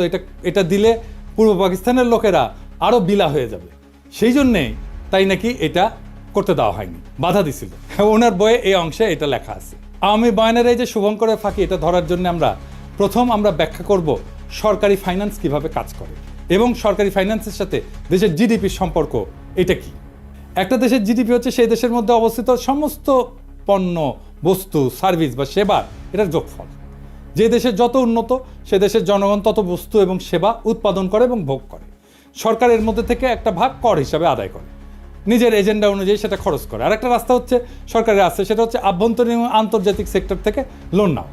এটা দিলে পূর্ব পাকিস্তানের লোকেরা আরও বিলা হয়ে যাবে, সেই জন্যেই তাই নাকি এটা করতে দেওয়া হয়নি, বাধা দিছিল। ওনার বইয়ে এই অংশে এটা লেখা আছে। আওয়ামী বয়ানের এই যে শুভঙ্করের ফাঁকি, এটা ধরার জন্য আমরা ব্যাখ্যা করব সরকারি ফাইন্যান্স কিভাবে কাজ করে এবং সরকারি ফাইন্যান্সের সাথে দেশের জিডিপির সম্পর্ক এটা কি। একটা দেশের জিডিপি হচ্ছে সেই দেশের মধ্যে অবস্থিত সমস্ত পণ্য, বস্তু, সার্ভিস বা সেবা, এটার যোগফল। যে দেশের যত উন্নত সে দেশের জনগণ তত বস্তু এবং সেবা উৎপাদন করে এবং ভোগ করে। সরকারের মধ্যে থেকে একটা ভাগ কর হিসাবে আদায় করে, নিজের এজেন্ডা অনুযায়ী সেটা খরচ করে। আর একটা রাস্তা হচ্ছে সরকারের আছে, সেটা হচ্ছে আভ্যন্তরীণ এবং আন্তর্জাতিক সেক্টর থেকে লোন নেওয়া।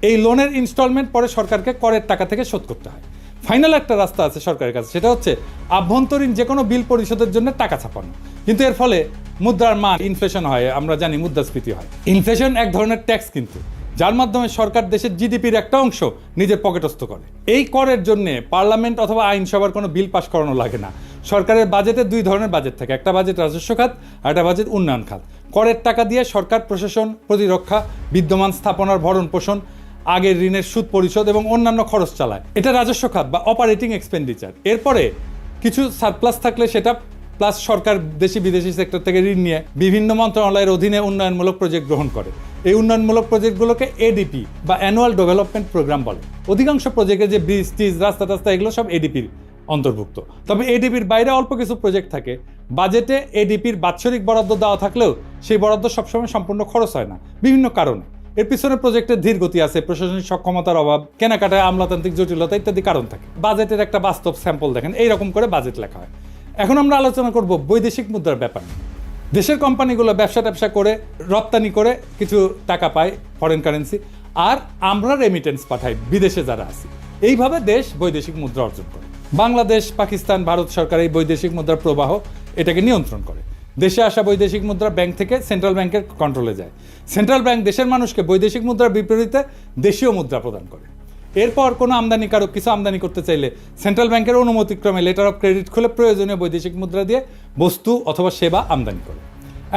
এই লোনের ইনস্টলমেন্ট পরে সরকারকে করের টাকা থেকে শোধ করতে হয়। ফাইনাল একটা রাস্তা আছে সরকারের কাছে, সেটা হচ্ছে আভ্যন্তরীণ যে কোনো বিল পরিশোধের জন্য টাকা ছাপানো। কিন্তু এর ফলে মুদ্রার মান ইনফ্লেশন হয়, আমরা জানি মুদ্রাস্ফীতি হয়। ইনফ্লেশন এক ধরনের ট্যাক্স কিন্তু, যার মাধ্যমে সরকার দেশের জিডিপির একটা অংশ নিজের পকেটস্থ করে। এই করের জন্য পার্লামেন্ট অথবা আইনসভার কোনো বিল পাস করানো লাগে না। সরকারের বাজেটে দুই ধরনের বাজেট থাকে, একটা বাজেট রাজস্ব খাত আর একটা বাজেট উন্নয়ন খাত। করের টাকা দিয়ে সরকার প্রশাসন, প্রতিরক্ষা, বিদ্যমান স্থাপনার ভরণ পোষণ, আগের ঋণের সুদ পরিশোধ এবং অন্যান্য খরচ চালায়। এটা রাজস্ব খাত বা অপারেটিং এক্সপেন্ডিচার। এরপরে কিছু সারপ্লাস থাকলে সেটা প্লাস সরকার দেশি বিদেশি সেক্টর থেকে ঋণ নিয়ে বিভিন্ন মন্ত্রণালয়ের অধীনে উন্নয়নমূলক প্রজেক্ট গ্রহণ করে। এই উন্নয়নমূলক প্রজেক্টগুলোকে এডিপি বা অ্যানুয়াল ডেভেলপমেন্ট প্রোগ্রাম বলে। অধিকাংশ প্রজেক্টে যে ব্রিজ, টিজ, রাস্তা টাস্তা এগুলো সব এডিপির অন্তর্ভুক্ত। তবে এডিপির বাইরে অল্প কিছু প্রজেক্ট থাকে। বাজেটে এডিপির বাৎসরিক বরাদ্দ দেওয়া থাকলেও সেই বরাদ্দ সবসময় সম্পূর্ণ খরচ হয় না বিভিন্ন কারণে। এর পিছনে প্রজেক্টের ধীর গতি আছে, প্রশাসনিক সক্ষমতার অভাব, কেনাকাটায় আমলাতান্ত্রিক জটিলতা ইত্যাদি কারণ থাকে। বাজেটের একটা বাস্তব স্যাম্পল দেখেন, এইরকম করে বাজেট লেখা হয়। এখন আমরা আলোচনা করব বৈদেশিক মুদ্রার ব্যাপার। দেশের কোম্পানিগুলো ব্যবসা করে রপ্তানি করে কিছু টাকা পায়, ফরেন কারেন্সি, আর আমরা রেমিটেন্স পাঠাই বিদেশে যারা আছি। এইভাবে দেশ বৈদেশিক মুদ্রা অর্জন করে। বাংলাদেশ, পাকিস্তান, ভারত সরকার এই বৈদেশিক মুদ্রার প্রবাহ এটাকে নিয়ন্ত্রণ করে। দেশে আসা বৈদেশিক মুদ্রা ব্যাংক থেকে সেন্ট্রাল ব্যাংকের কন্ট্রোলে যায়। সেন্ট্রাল ব্যাংক দেশের মানুষকে বৈদেশিক মুদ্রার বিপরীতে দেশীয় মুদ্রা প্রদান করে। এরপর কোনো আমদানিকারক কিছু আমদানি করতে চাইলে সেন্ট্রাল ব্যাংকের অনুমতিক্রমে লেটার অফ ক্রেডিট খুলে প্রয়োজনীয় বৈদেশিক মুদ্রা দিয়ে বস্তু অথবা সেবা আমদানি করে।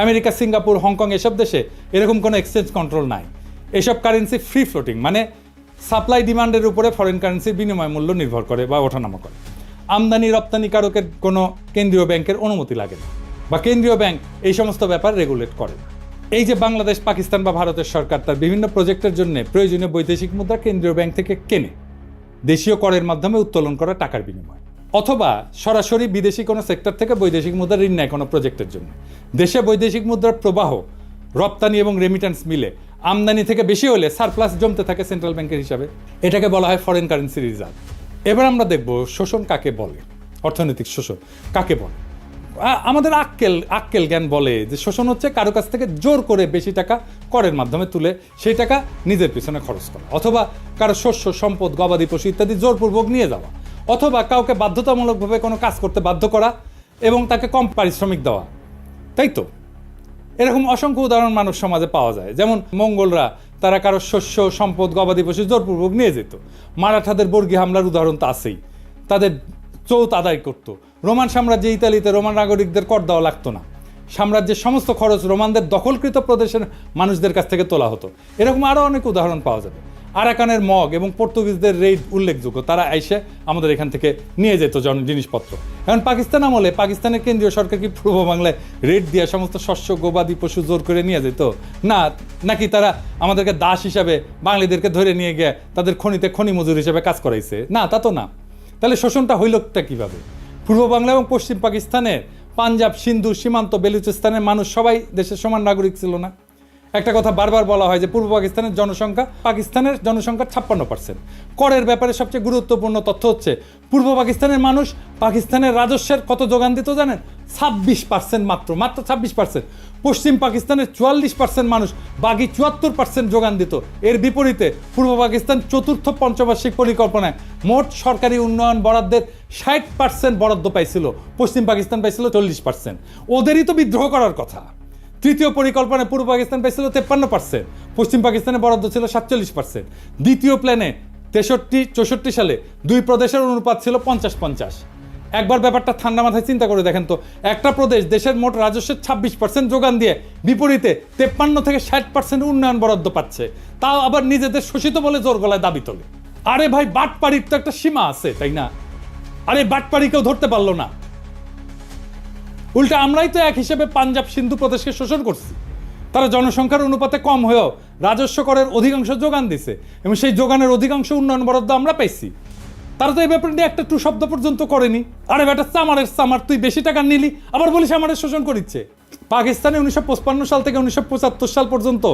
আমেরিকা, সিঙ্গাপুর, হংকং এসব দেশে এরকম কোনো এক্সচেঞ্জ কন্ট্রোল নাই। এসব কারেন্সি ফ্রি ফ্লোটিং, মানে সাপ্লাই ডিমান্ডের উপরে ফরেন কারেন্সির বিনিময় মূল্য নির্ভর করে বা ওঠানামা করে। আমদানি রপ্তানিকারকের কোনো কেন্দ্রীয় ব্যাংকের অনুমতি লাগে না, বা কেন্দ্রীয় ব্যাংক এই সমস্ত ব্যাপার রেগুলেট করে। এই যে বাংলাদেশ, পাকিস্তান বা ভারতের সরকার তার বিভিন্ন প্রজেক্টের জন্য প্রয়োজনীয় বৈদেশিক মুদ্রা কেন্দ্রীয় ব্যাংক থেকে কেনে দেশীয় করের মাধ্যমে উত্তোলন করা টাকার বিনিময়, অথবা সরাসরি বিদেশি কোনো সেক্টর থেকে বৈদেশিক মুদ্রা ঋণ নেয় কোনো প্রজেক্টের জন্য। দেশে বৈদেশিক মুদ্রার প্রবাহ রপ্তানি এবং রেমিটেন্স মিলে আমদানি থেকে বেশি হলে সারপ্লাস জমতে থাকে সেন্ট্রাল ব্যাংকের হিসাবে। এটাকে বলা হয় ফরেন কারেন্সি রিজার্ভ। এবার আমরা দেখব শোষণ কাকে বলে, অর্থনৈতিক শোষণ কাকে বলে। আমাদের আক্কেল জ্ঞান বলে যে শোষণ হচ্ছে কারো কাছ থেকে জোর করে বেশি টাকা করের মাধ্যমে তুলে সেই টাকা নিজের পিছনে খরচ করা, অথবা কারো শস্য, সম্পদ, গবাদি পশু ইত্যাদি জোরপূর্বক নিয়ে যাওয়া, অথবা কাউকে বাধ্যতামূলকভাবে কোনো কাজ করতে বাধ্য করা এবং তাকে কম পারিশ্রমিক দেওয়া। তাই তো এরকম অসংখ্য উদাহরণ মানুষ সমাজে পাওয়া যায়। যেমন মঙ্গলরা তারা কারো শস্য, সম্পদ, গবাদি পশু জোরপূর্বক নিয়ে যেত। মারাঠাদের বর্গী হামলার উদাহরণ তো আছেই, তাদের চৌত আদায় করত। রোমান সাম্রাজ্যে ইতালিতে রোমান নাগরিকদের কর দেওয়া লাগতো না, সাম্রাজ্যের সমস্ত খরচ রোমানদের দখলকৃত প্রদেশের মানুষদের কাছ থেকে তোলা হতো। এরকম আরও অনেক উদাহরণ পাওয়া যাবে। আরাকানের মগ এবং পর্তুগিজদের রেইড উল্লেখযোগ্য, তারা এসে আমাদের এখান থেকে নিয়ে যেত জিনিসপত্র। এখন পাকিস্তান আমলে পাকিস্তানের কেন্দ্রীয় সরকার কি পূর্ব বাংলায় রেড দিয়ে সমস্ত শস্য, গবাদি পশু জোর করে নিয়ে যেত? না, নাকি তারা আমাদেরকে দাস হিসাবে বাঙালিদেরকে ধরে নিয়ে গিয়ে তাদের খনিতে খনি মজুর হিসেবে কাজ করাইছে? না, তা তো না। তাহলে শোষণটা হইলটা কীভাবে? পূর্ব বাংলা এবং পশ্চিম পাকিস্তানের, পাঞ্জাব, সিন্ধু, সীমান্ত, বেলুচিস্তানের মানুষ সবাই দেশের সমান নাগরিক ছিল না? একটা কথা বারবার বলা হয় যে পূর্ব পাকিস্তানের জনসংখ্যা পাকিস্তানের জনসংখ্যার 56%। করের ব্যাপারে সবচেয়ে গুরুত্বপূর্ণ তথ্য হচ্ছে পূর্ব পাকিস্তানের মানুষ পাকিস্তানের রাজস্বের কত যোগান দিত জানেন? 26%, মাত্র 26%। পশ্চিম পাকিস্তানের 44% মানুষ বাকি 74% যোগান দিত। এর বিপরীতে পূর্ব পাকিস্তান চতুর্থ পঞ্চবার্ষিক পরিকল্পনায় মোট সরকারি উন্নয়ন বরাদ্দের 60% বরাদ্দ পাইছিল, পশ্চিম পাকিস্তান পাইছিল 40%। ওদেরই তো বিদ্রোহ করার কথা। তৃতীয় পরিকল্পনায় পূর্ব পাকিস্তান পাইছিল 53%, পশ্চিম পাকিস্তানের বরাদ্দ ছিল 47%। দ্বিতীয় প্ল্যানে 63-64 সালে দুই প্রদেশের অনুপাত ছিল 50-50। একবার ব্যাপারটা ঠান্ডা মাথায় চিন্তা করে দেখেন তো, একটা প্রদেশ দেশের মোট রাজস্বের 26% যোগান দিয়ে বিপরীতে 53-60% উন্নয়ন বরাদ্দ পাচ্ছে, তাও আবার নিজেদের শোষিত বলে জোর গলায় দাবি তোলে। আরে ভাই, বাটপাড়ির তো একটা সীমা আছে, তাই না? আরে বাটপাড়ি কেউ ধরতে পারলো না। উল্টা আমরাই তো এক হিসেবে পাঞ্জাব, সিন্ধু প্রদেশকে শোষণ করছি। তারা জনসংখ্যার অনুপাতে কম হয়েও রাজস্ব করের অধিকাংশ যোগান দিছে এবং সেই যোগানের অধিকাংশ উন্নয়ন বরাদ্দ আমরা পাইছি। তারা তো এই ব্যাপারে নিয়ে একটা টু শব্দ পর্যন্ত করেনি। আরে বেটা, চামারের চামার, তুই বেশি টাকা নিলি আবার বলিস আমাদের শোষণ করিচ্ছে। পাকিস্তানে 1955 সাল থেকে 1975 সাল পর্যন্ত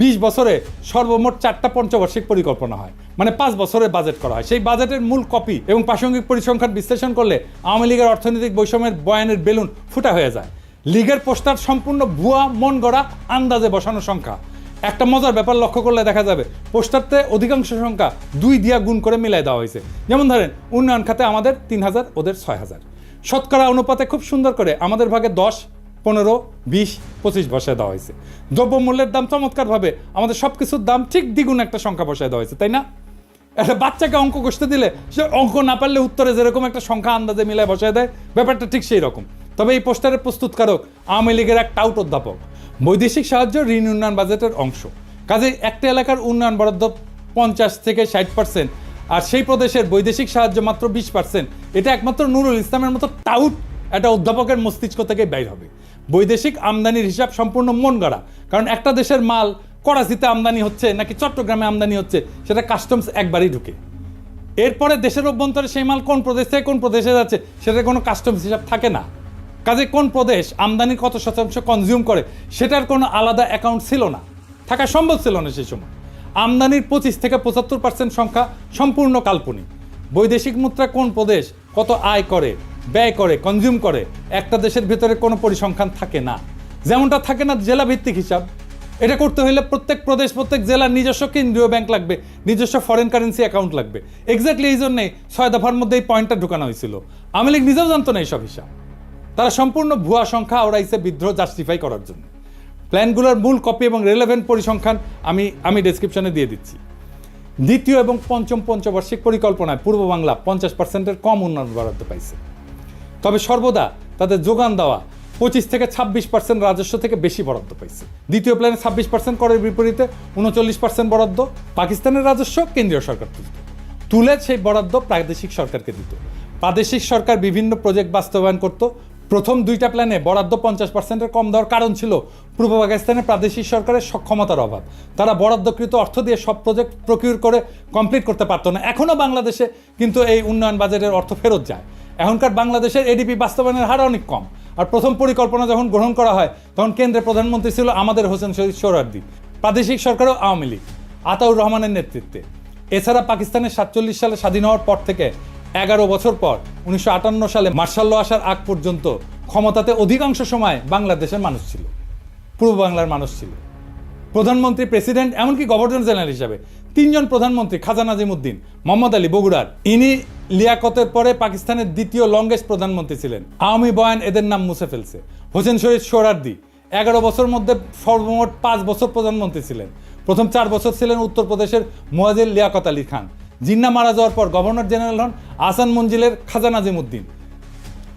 20 বছরে সর্বমোট 4টা পঞ্চবার্ষিক পরিকল্পনা হয়, মানে 5 বছরের বাজেট করা হয়। সেই বাজেটের মূল কপি এবং প্রাসঙ্গিক পরিসংখ্যান বিশ্লেষণ করলে আওয়ামী লীগের অর্থনৈতিক বৈষম্যের বয়ানের বেলুন ফুটা হয়ে যায়। লীগের পোস্টার সম্পূর্ণ ভুয়া, মন গড়া, আন্দাজে বসানো সংখ্যা। একটা মজার ব্যাপার লক্ষ্য করলে দেখা যাবে পোস্টারতে অধিকাংশ সংখ্যা 2 দিয়া গুণ করে মিলাই দেওয়া হয়েছে। যেমন ধরেন, উন্নয়ন খাতে আমাদের 3000, ওদের 6000। শতকরা অনুপাতে খুব সুন্দর করে আমাদের ভাগে 10, 15, 20, 25 বসায় দেওয়া হয়েছে। দ্রব্যমূল্যের দাম চমৎকারভাবে আমাদের সব কিছুর দাম ঠিক দ্বিগুণ একটা সংখ্যা বসায় দেওয়া হয়েছে, তাই না? একটা বাচ্চাকে অঙ্ক কষতে দিলে সে অঙ্ক না পারলে উত্তরে যেরকম একটা সংখ্যা আন্দাজে মিলায় বসায় দেয়, ব্যাপারটা ঠিক সেই রকম। তবে এই পোস্টারের প্রস্তুতকারক আওয়ামী লীগের এক টাউট অধ্যাপক। বৈদেশিক সাহায্য ঋণ উন্নয়ন বাজেটের অংশ, কাজে একটা এলাকার উন্নয়ন বরাদ্দ 50-60%, আর সেই প্রদেশের বৈদেশিক সাহায্য মাত্র 20%। এটা একমাত্র নুরুল ইসলামের মতো টাউট একটা অধ্যাপকের মস্তিষ্ক থেকে বাইর হবে। বৈদেশিক আমদানির হিসাব সম্পূর্ণ মন গড়া, কারণ একটা দেশের মাল করাচিতে আমদানি হচ্ছে নাকি চট্টগ্রামে আমদানি হচ্ছে সেটা কাস্টমস একবারই ঢুকে। এরপরে দেশের অভ্যন্তরে সেই মাল কোন প্রদেশ থেকে কোন প্রদেশে যাচ্ছে সেটা কোনো কাস্টমস হিসাব থাকে না। কাজে কোন প্রদেশ আমদানির কত শতাংশ কনজিউম করে সেটার কোনো আলাদা অ্যাকাউন্ট ছিল না, থাকা সম্ভব ছিল না সেই সময়। আমদানির 25-75% সংখ্যা সম্পূর্ণ কাল্পনিক। বৈদেশিক মুদ্রা কোন প্রদেশ কত আয় করে, ব্যয় করে, কনজিউম করে, একটা দেশের ভেতরে কোনো পরিসংখ্যান থাকে না। যেমনটা থাকে না জেলা ভিত্তিক হিসাব। এটা করতে হলে প্রত্যেক প্রদেশ প্রত্যেক জেলার নিজস্ব কেন্দ্রীয় ব্যাংক লাগবে, নিজস্ব ফরেন কারেন্সি অ্যাকাউন্ট লাগবে। এক্স্যাক্টলি এই জন্যেই 6 দফার মধ্যে এই পয়েন্টটা ঢুকানো হয়েছিল। আওয়ামী লীগ নিজেও জানতো না এইসব হিসাব। তারা সম্পূর্ণ ভুয়া সংখ্যা ওরাইছে বিদ্রোহ জাস্টিফাই করার জন্য। প্ল্যানগুলোর মূল কপি এবং রেলেভেন্ট পরিসংখ্যান আমি ডেসক্রিপশনে দিয়ে দিচ্ছি। দ্বিতীয় এবং পঞ্চম পঞ্চবার্ষিক পরিকল্পনায় পূর্ব বাংলা 50%-এর কম উন্নয়ন বরাদ্দ পাইছে। তবে সর্বদা তাদের যোগান দেওয়া 25 থেকে 26% রাজস্ব থেকে বেশি বরাদ্দ পাইছে। দ্বিতীয় প্ল্যানে 26% করের বিপরীতে 39% বরাদ্দ পাকিস্তানের রাজস্ব কেন্দ্রীয় সরকার তুলে সেই বরাদ্দ প্রাদেশিক সরকারকে দিত। প্রাদেশিক সরকার বিভিন্ন প্রজেক্ট বাস্তবায়ন করত। প্রথম দুইটা প্ল্যানে বরাদ্দ 50%-এর কম দেওয়ার কারণ ছিল পূর্ব পাকিস্তানের প্রাদেশিক সরকারের সক্ষমতার অভাব। তারা বরাদ্দকৃত অর্থ দিয়ে সব প্রজেক্ট প্রকিউর করে কমপ্লিট করতে পারত না। এখনও বাংলাদেশে কিন্তু এই উন্নয়ন বাজেটের অর্থ ফেরত যায়। এখনকার বাংলাদেশের এডিপি বাস্তবায়নের হার অনেক কম। আর প্রথম পরিকল্পনা যখন গ্রহণ করা হয় তখন কেন্দ্রের প্রধানমন্ত্রী ছিল আমাদের হোসেন শহীদ সোহরাওয়ার্দী, প্রাদেশিক সরকারও আওয়ামী লীগ আতাউর রহমানের নেতৃত্বে। এছাড়া পাকিস্তানের 47 সালে স্বাধীন হওয়ার পর থেকে 11 বছর পর 1958 সালে মার্শাল ল আসার আগ পর্যন্ত ক্ষমতাতে অধিকাংশ সময় বাংলাদেশের মানুষ ছিল, পূর্ব বাংলার মানুষ ছিল। প্রধানমন্ত্রী, প্রেসিডেন্ট, এমনকি গভর্নর জেনারেল হিসাবে 3 জন প্রধানমন্ত্রী, খাজা নাজিমুদ্দিন, মোহাম্মদ আলী বগুড়ার, ইনি লিয়াকতের পরে পাকিস্তানের দ্বিতীয় লংগেস্ট প্রধানমন্ত্রী ছিলেন। আওয়ামী বয়ান এদের নাম মুছে ফেলছে। হোসেন শহীদ সোহরাওয়ার্দী 11 বছর মধ্যে সর্বমোট 5 বছর প্রধানমন্ত্রী ছিলেন। প্রথম 4 বছর ছিলেন উত্তরপ্রদেশের মুয়াজ্জির লিয়াকত আলী খান। জিন্না মারা যাওয়ার পর গভর্নর জেনারেল হন আহসান মঞ্জিলের খাজা নাজিমুদ্দিন।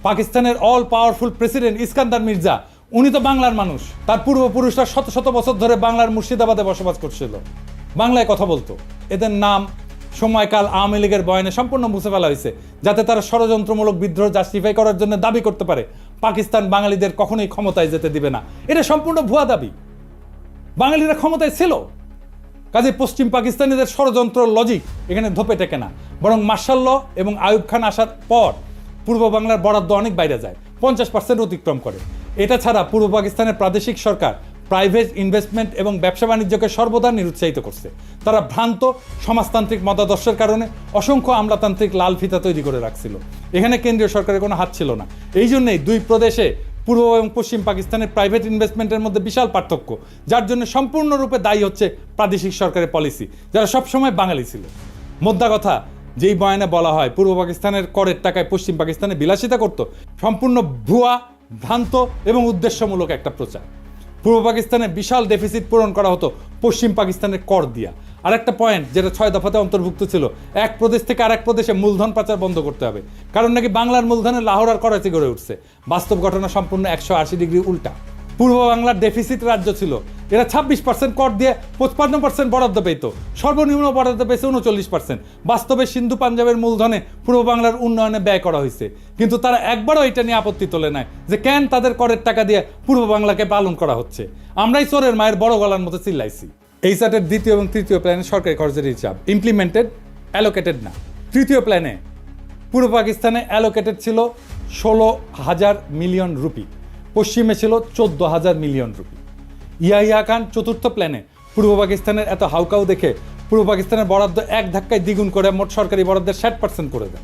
পাকিস্তানের all powerful president Iskander Mirza, উনি তো বাংলার মানুষ। তার পূর্বপুরুষরা শত শত বছর ধরে বাংলার মুর্শিদাবাদে বসবাস করছিল, বাংলায় কথা বলতো। এদের নাম সময়কাল আওয়ামী লীগের বয়ানে সম্পূর্ণ মুছে ফেলা হয়েছে, যাতে তারা ষড়যন্ত্রমূলক বিদ্রোহ জাস্টিফাই করার জন্য দাবি করতে পারে পাকিস্তান বাঙালিদের কখনোই ক্ষমতায় যেতে দিবে না। এটা সম্পূর্ণ ভুয়া দাবি। বাঙালিরা ক্ষমতায় ছিল, কাজে পশ্চিম পাকিস্তানিদের ষড়যন্ত্র লজিক এখানে ধোপে টেকে না। বরং মার্শাল ল এবং আইয়ুব খান আসার পর পূর্ব বাংলার বরাদ্দ অনেক বাইরে যায়, 50% অতিক্রম করে। এটা ছাড়া পূর্ব পাকিস্তানের প্রাদেশিক সরকার প্রাইভেট ইনভেস্টমেন্ট এবং ব্যবসা বাণিজ্যকে সর্বদা নিরুৎসাহিত করছে। তারা ভ্রান্ত সমাজতান্ত্রিক মতাদর্শের কারণে অসংখ্য আমলাতান্ত্রিক লাল ফিতা তৈরি করে রাখছিল। এখানে কেন্দ্রীয় সরকারের কোনো হাত ছিল না। এই জন্যই দুই প্রদেশে পূর্ব এবং পশ্চিম পাকিস্তানের প্রাইভেট ইনভেস্টমেন্টের মধ্যে বিশাল পার্থক্য, যার জন্য সম্পূর্ণরূপে দায়ী হচ্ছে প্রাদেশিক সরকারের পলিসি, যারা সবসময় বাঙালি ছিল। মোদ্দা কথা, যেই বয়ানে বলা হয় পূর্ব পাকিস্তানের করের টাকায় পশ্চিম পাকিস্তানে বিলাসিতা করত, সম্পূর্ণ ভুয়া, ভ্রান্ত এবং উদ্দেশ্যমূলক একটা প্রচার। পূর্ব পাকিস্তানে বিশাল ডেফিসিট পূরণ করা হতো পশ্চিম পাকিস্তানের কর দিয়া। আর একটা পয়েন্ট যেটা 6 দফাতে অন্তর্ভুক্ত ছিল, এক প্রদেশ থেকে আরেক প্রদেশে মূলধন পাচার বন্ধ করতে হবে, কারণ নাকি বাংলার মূলধনে লাহোর আর করাচি গড়ে উঠছে। বাস্তব ঘটনা সম্পূর্ণ 180 ডিগ্রি উল্টা। পূর্ব বাংলার ডেফিসিট রাজ্য ছিল, এরা 26% কর দিয়ে 55% বরাদ্দ পেত, সর্বনিম্ন বরাদ্দ পেয়েছে 39%। বাস্তবে সিন্ধু পাঞ্জাবের মূলধনে পূর্ব বাংলার উন্নয়নে ব্যয় করা হয়েছে, কিন্তু তারা একবারও এটা নিয়ে আপত্তি তোলে নাই যে কেন তাদের করের টাকা দিয়ে পূর্ব বাংলাকে পালন করা হচ্ছে। আমরাই চোরের মায়ের বড় গলার মতো চিল্লাইছি। এই চার্টের দ্বিতীয় এবং তৃতীয় প্ল্যানে সরকারি খরচের হিসাব ইমপ্লিমেন্টেড, অ্যালোকেটেড না। তৃতীয় প্ল্যানে পূর্ব পাকিস্তানে অ্যালোকেটেড ছিল 16,000 মিলিয়ন রুপি, পশ্চিমে ছিল 14,000 মিলিয়ন রুপি। ইয়াহিয়া খান চতুর্থ প্ল্যানে পূর্ব পাকিস্তানের এত হাউকাউ দেখে পূর্ব পাকিস্তানের বরাদ্দ এক ধাক্কায় দ্বিগুণ করে মোট সরকারি বরাদ্দের 60% করে দেন।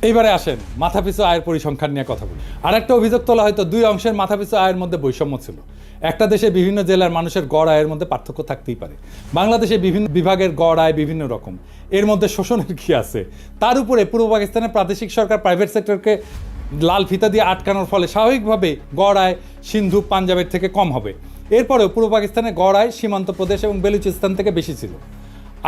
এইবারে আসেন মাথাপিছু আয়ের পরিসংখ্যান নিয়ে কথা বলি। আর একটা অভিযোগ তোলা হয়তো দুই অংশের মাথাপিছু আয়ের মধ্যে বৈষম্য ছিল। একটা দেশে বিভিন্ন জেলার মানুষের গড় আয়ের মধ্যে পার্থক্য থাকতেই পারে। বাংলাদেশে বিভিন্ন বিভাগের গড় আয় বিভিন্ন রকম, এর মধ্যে শোষণের কি আছে? তার উপরে পূর্ব পাকিস্তানের প্রাদেশিক সরকার প্রাইভেট সেক্টরকে লাল ফিতা দিয়ে আটকানোর ফলে স্বাভাবিকভাবে গড় আয় সিন্ধু পাঞ্জাবের থেকে কম হবে। এরপরেও পূর্ব পাকিস্তানের গড় আয় সীমান্ত প্রদেশ এবং বেলুচিস্তান থেকে বেশি ছিল।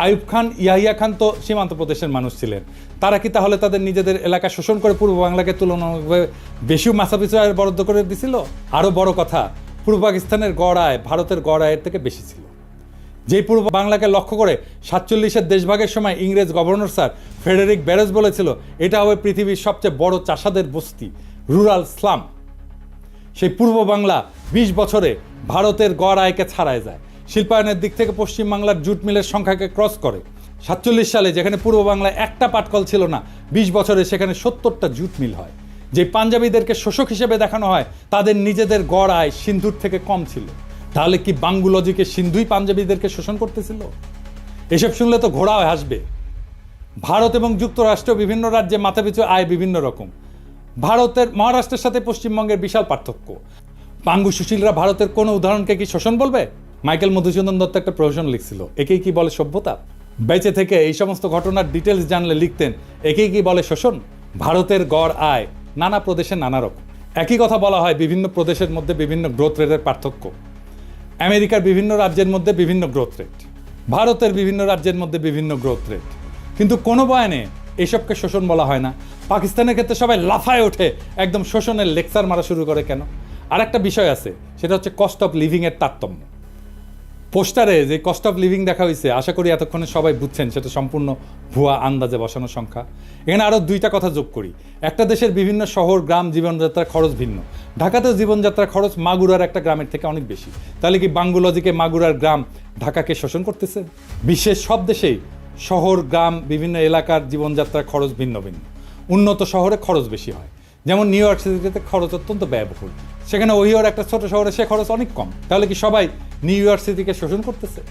আইয়ুব খান, ইয়াহিয়া খান তো সীমান্ত প্রদেশের মানুষ ছিলেন। তারা কি তাহলে তাদের নিজেদের এলাকা শোষণ করে পূর্ব বাংলাকে তুলনামূলকভাবে বেশি মাথাপিছু আয়ের বরাদ্দ করে দিছিল? আরও বড় কথা, পূর্ব পাকিস্তানের গড় আয় ভারতের গড় আয়ের থেকে বেশি ছিল। যেই পূর্ব বাংলাকে লক্ষ্য করে 47-এর দেশভাগের সময় ইংরেজ গভর্নর স্যার ফ্রেডেরিক ব্যারেজ বলেছিল এটা হবে পৃথিবীর সবচেয়ে বড় চাষাদের বস্তি, রুরাল স্লাম। সেই পূর্ব বাংলা 20 বছরে ভারতের গড় আয়কে ছাড়ায় যায়। শিল্পায়নের দিক থেকে পশ্চিম বাংলার জুট মিলের সংখ্যাকে ক্রস করে। 47 সালে যেখানে পূর্ব বাংলায় একটা পাটকল ছিল না, 20 বছরে সেখানে 70টা জুট মিল হয়। যে পাঞ্জাবিদেরকে শোষক হিসেবে দেখানো হয়, তাদের নিজেদের গড় আয় সিন্ধুর থেকে কম ছিল। তাহলে কি বাঙ্গুলজিকে সিন্ধুই পাঞ্জাবিদেরকে শোষণ করতেছিল? এসব শুনলে তো ঘোড়া হাসবে। ভারত এবং যুক্তরাষ্ট্র বিভিন্ন রাজ্যে মাথাপিছু আয় বিভিন্ন রকম। ভারতের মহারাষ্ট্রের সাথে পশ্চিমবঙ্গের বিশাল পার্থক্য। পাঙ্গু সুশীলরা ভারতের কোনো উদাহরণকে কি শোষণ বলবে? মাইকেল মধুসূদন দত্ত একটা প্রহসন লিখছিল, একেই কি বলে সভ্যতা? বেঁচে থেকে এই সমস্ত ঘটনার ডিটেলস জানলে লিখতেন, একেই কি বলে শোষণ? ভারতের গড় আয় নানা প্রদেশে নানা রকম। একই কথা বলা হয় বিভিন্ন প্রদেশের মধ্যে বিভিন্ন গ্রোথ রেটের পার্থক্য, আমেরিকার বিভিন্ন রাজ্যের মধ্যে বিভিন্ন গ্রোথ রেট, ভারতের বিভিন্ন রাজ্যের মধ্যে বিভিন্ন গ্রোথ রেট, কিন্তু কোনো বয়ানে এসবকে শোষণ বলা হয় না। পাকিস্তানের ক্ষেত্রে সবাই লাফায় ওঠে, একদম শোষণের লেকচার মারা শুরু করে কেন? আর একটা বিষয় আছে, সেটা হচ্ছে কস্ট অফ লিভিংয়ের তারতম্য। পোস্টারে যে কস্ট অফ লিভিং দেখা হয়েছে, আশা করি এতক্ষণে সবাই বুঝছেন সেটা সম্পূর্ণ ভুয়া আন্দাজে বসানো সংখ্যা। এখানে আরও দুইটা কথা যোগ করি। একটা দেশের বিভিন্ন শহর গ্রাম জীবনযাত্রার খরচ ভিন্ন। ঢাকাতেও জীবনযাত্রার খরচ মাগুরার একটা গ্রামের থেকে অনেক বেশি। তাহলে কি বাঙ্গুলজিকে মাগুরার গ্রাম ঢাকাকে শোষণ করতেছে? বিশ্বের সব দেশেই শহর গ্রাম বিভিন্ন এলাকার জীবনযাত্রার খরচ ভিন্ন ভিন্ন। উন্নত শহরে খরচ বেশি হয়, যেমন নিউ ইয়র্ক সিটিতে খরচ অত্যন্ত ব্যয়বহুল, সেখানে ওহিওর একটা ছোট শহরে সে খরচ অনেক কম। তাহলে কি সবাই নিউ ইয়র্ক সিটিকে শোষণ করতেছে?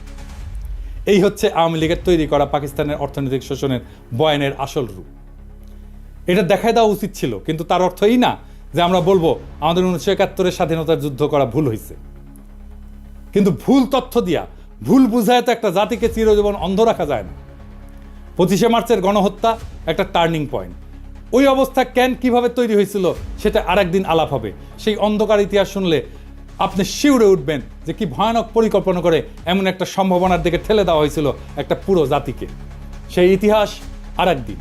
এই হচ্ছে আওয়ামী লীগের তৈরি করা পাকিস্তানের অর্থনৈতিক শোষণের বয়ানের আসল রূপ। এটা দেখাই দেওয়া উচিত ছিল, কিন্তু তার অর্থ এই না যে আমরা বলবো আমাদের 1971-এর স্বাধীনতার যুদ্ধ করা ভুল হয়েছে। কিন্তু ভুল তথ্য দিয়া ভুল বুঝায় তো একটা জাতিকে চিরজীবন অন্ধ রাখা যায় না। 25শে মার্চের গণহত্যা একটা টার্নিং পয়েন্ট। ওই অবস্থা কিভাবে তৈরি হয়েছিল সেটা আরেকদিন আলাপ হবে। সেই অন্ধকার ইতিহাস শুনলে আপনি শিউরে উঠবেন যে কি ভয়ানক পরিকল্পনা করে এমন একটা সম্ভাবনার দিকে ঠেলে দেওয়া হয়েছিল একটা পুরো জাতিকে। সেই ইতিহাস আরেকদিন।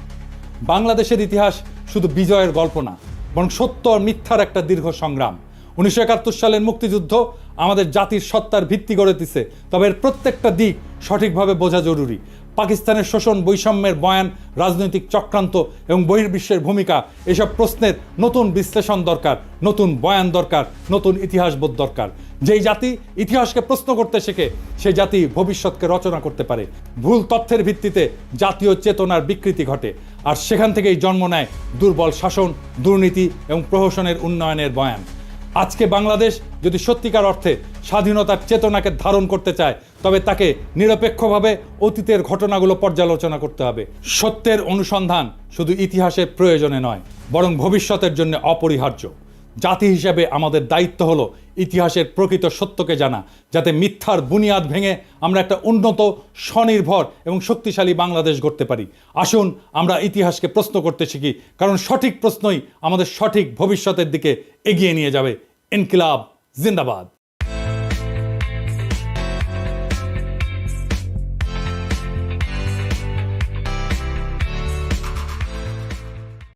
বাংলাদেশের ইতিহাস শুধু বিজয়ের গল্প না, বরং সত্য আর মিথ্যার একটা দীর্ঘ সংগ্রাম। 1971 সালের মুক্তিযুদ্ধ আমাদের জাতির সত্তার ভিত্তি গড়ে দিছে, তবে এর প্রত্যেকটা দিক সঠিকভাবে বোঝা জরুরি। পাকিস্তানের শোষণ, বৈষম্যের বয়ান, রাজনৈতিক চক্রান্ত এবং বহির্বিশ্বের ভূমিকা, এসব প্রশ্নের নতুন বিশ্লেষণ দরকার, নতুন বয়ান দরকার, নতুন ইতিহাসবোধ দরকার। যেই জাতি ইতিহাসকে প্রশ্ন করতে শেখে, সেই জাতি ভবিষ্যৎকে রচনা করতে পারে। ভুল তথ্যের ভিত্তিতে জাতীয় চেতনার বিকৃতি ঘটে, আর সেখান থেকেই জন্ম নেয় দুর্বল শাসন, দুর্নীতি এবং প্রহসনের উন্নয়নের বয়ান। আজকে বাংলাদেশ যদি সত্যিকার অর্থে স্বাধীনতার চেতনাকে ধারণ করতে চায়, তবে তাকে নিরপেক্ষভাবে অতীতের ঘটনাগুলো পর্যালোচনা করতে হবে। সত্যের অনুসন্ধান শুধু ইতিহাসের প্রয়োজনে নয়, বরং ভবিষ্যতের জন্য অপরিহার্য। জাতি হিসেবে আমাদের দায়িত্ব হলো ইতিহাসের প্রকৃত সত্যকে জানা, যাতে মিথ্যার বুনিয়াদ ভেঙে আমরা একটা উন্নত, স্বনির্ভর এবং শক্তিশালী বাংলাদেশ গড়তে পারি। আসুন আমরা ইতিহাসকে প্রশ্ন করতে শিখি, কারণ সঠিক প্রশ্নই আমাদের সঠিক ভবিষ্যতের দিকে এগিয়ে নিয়ে যাবে। ইনকিলাব জিন্দাবাদ।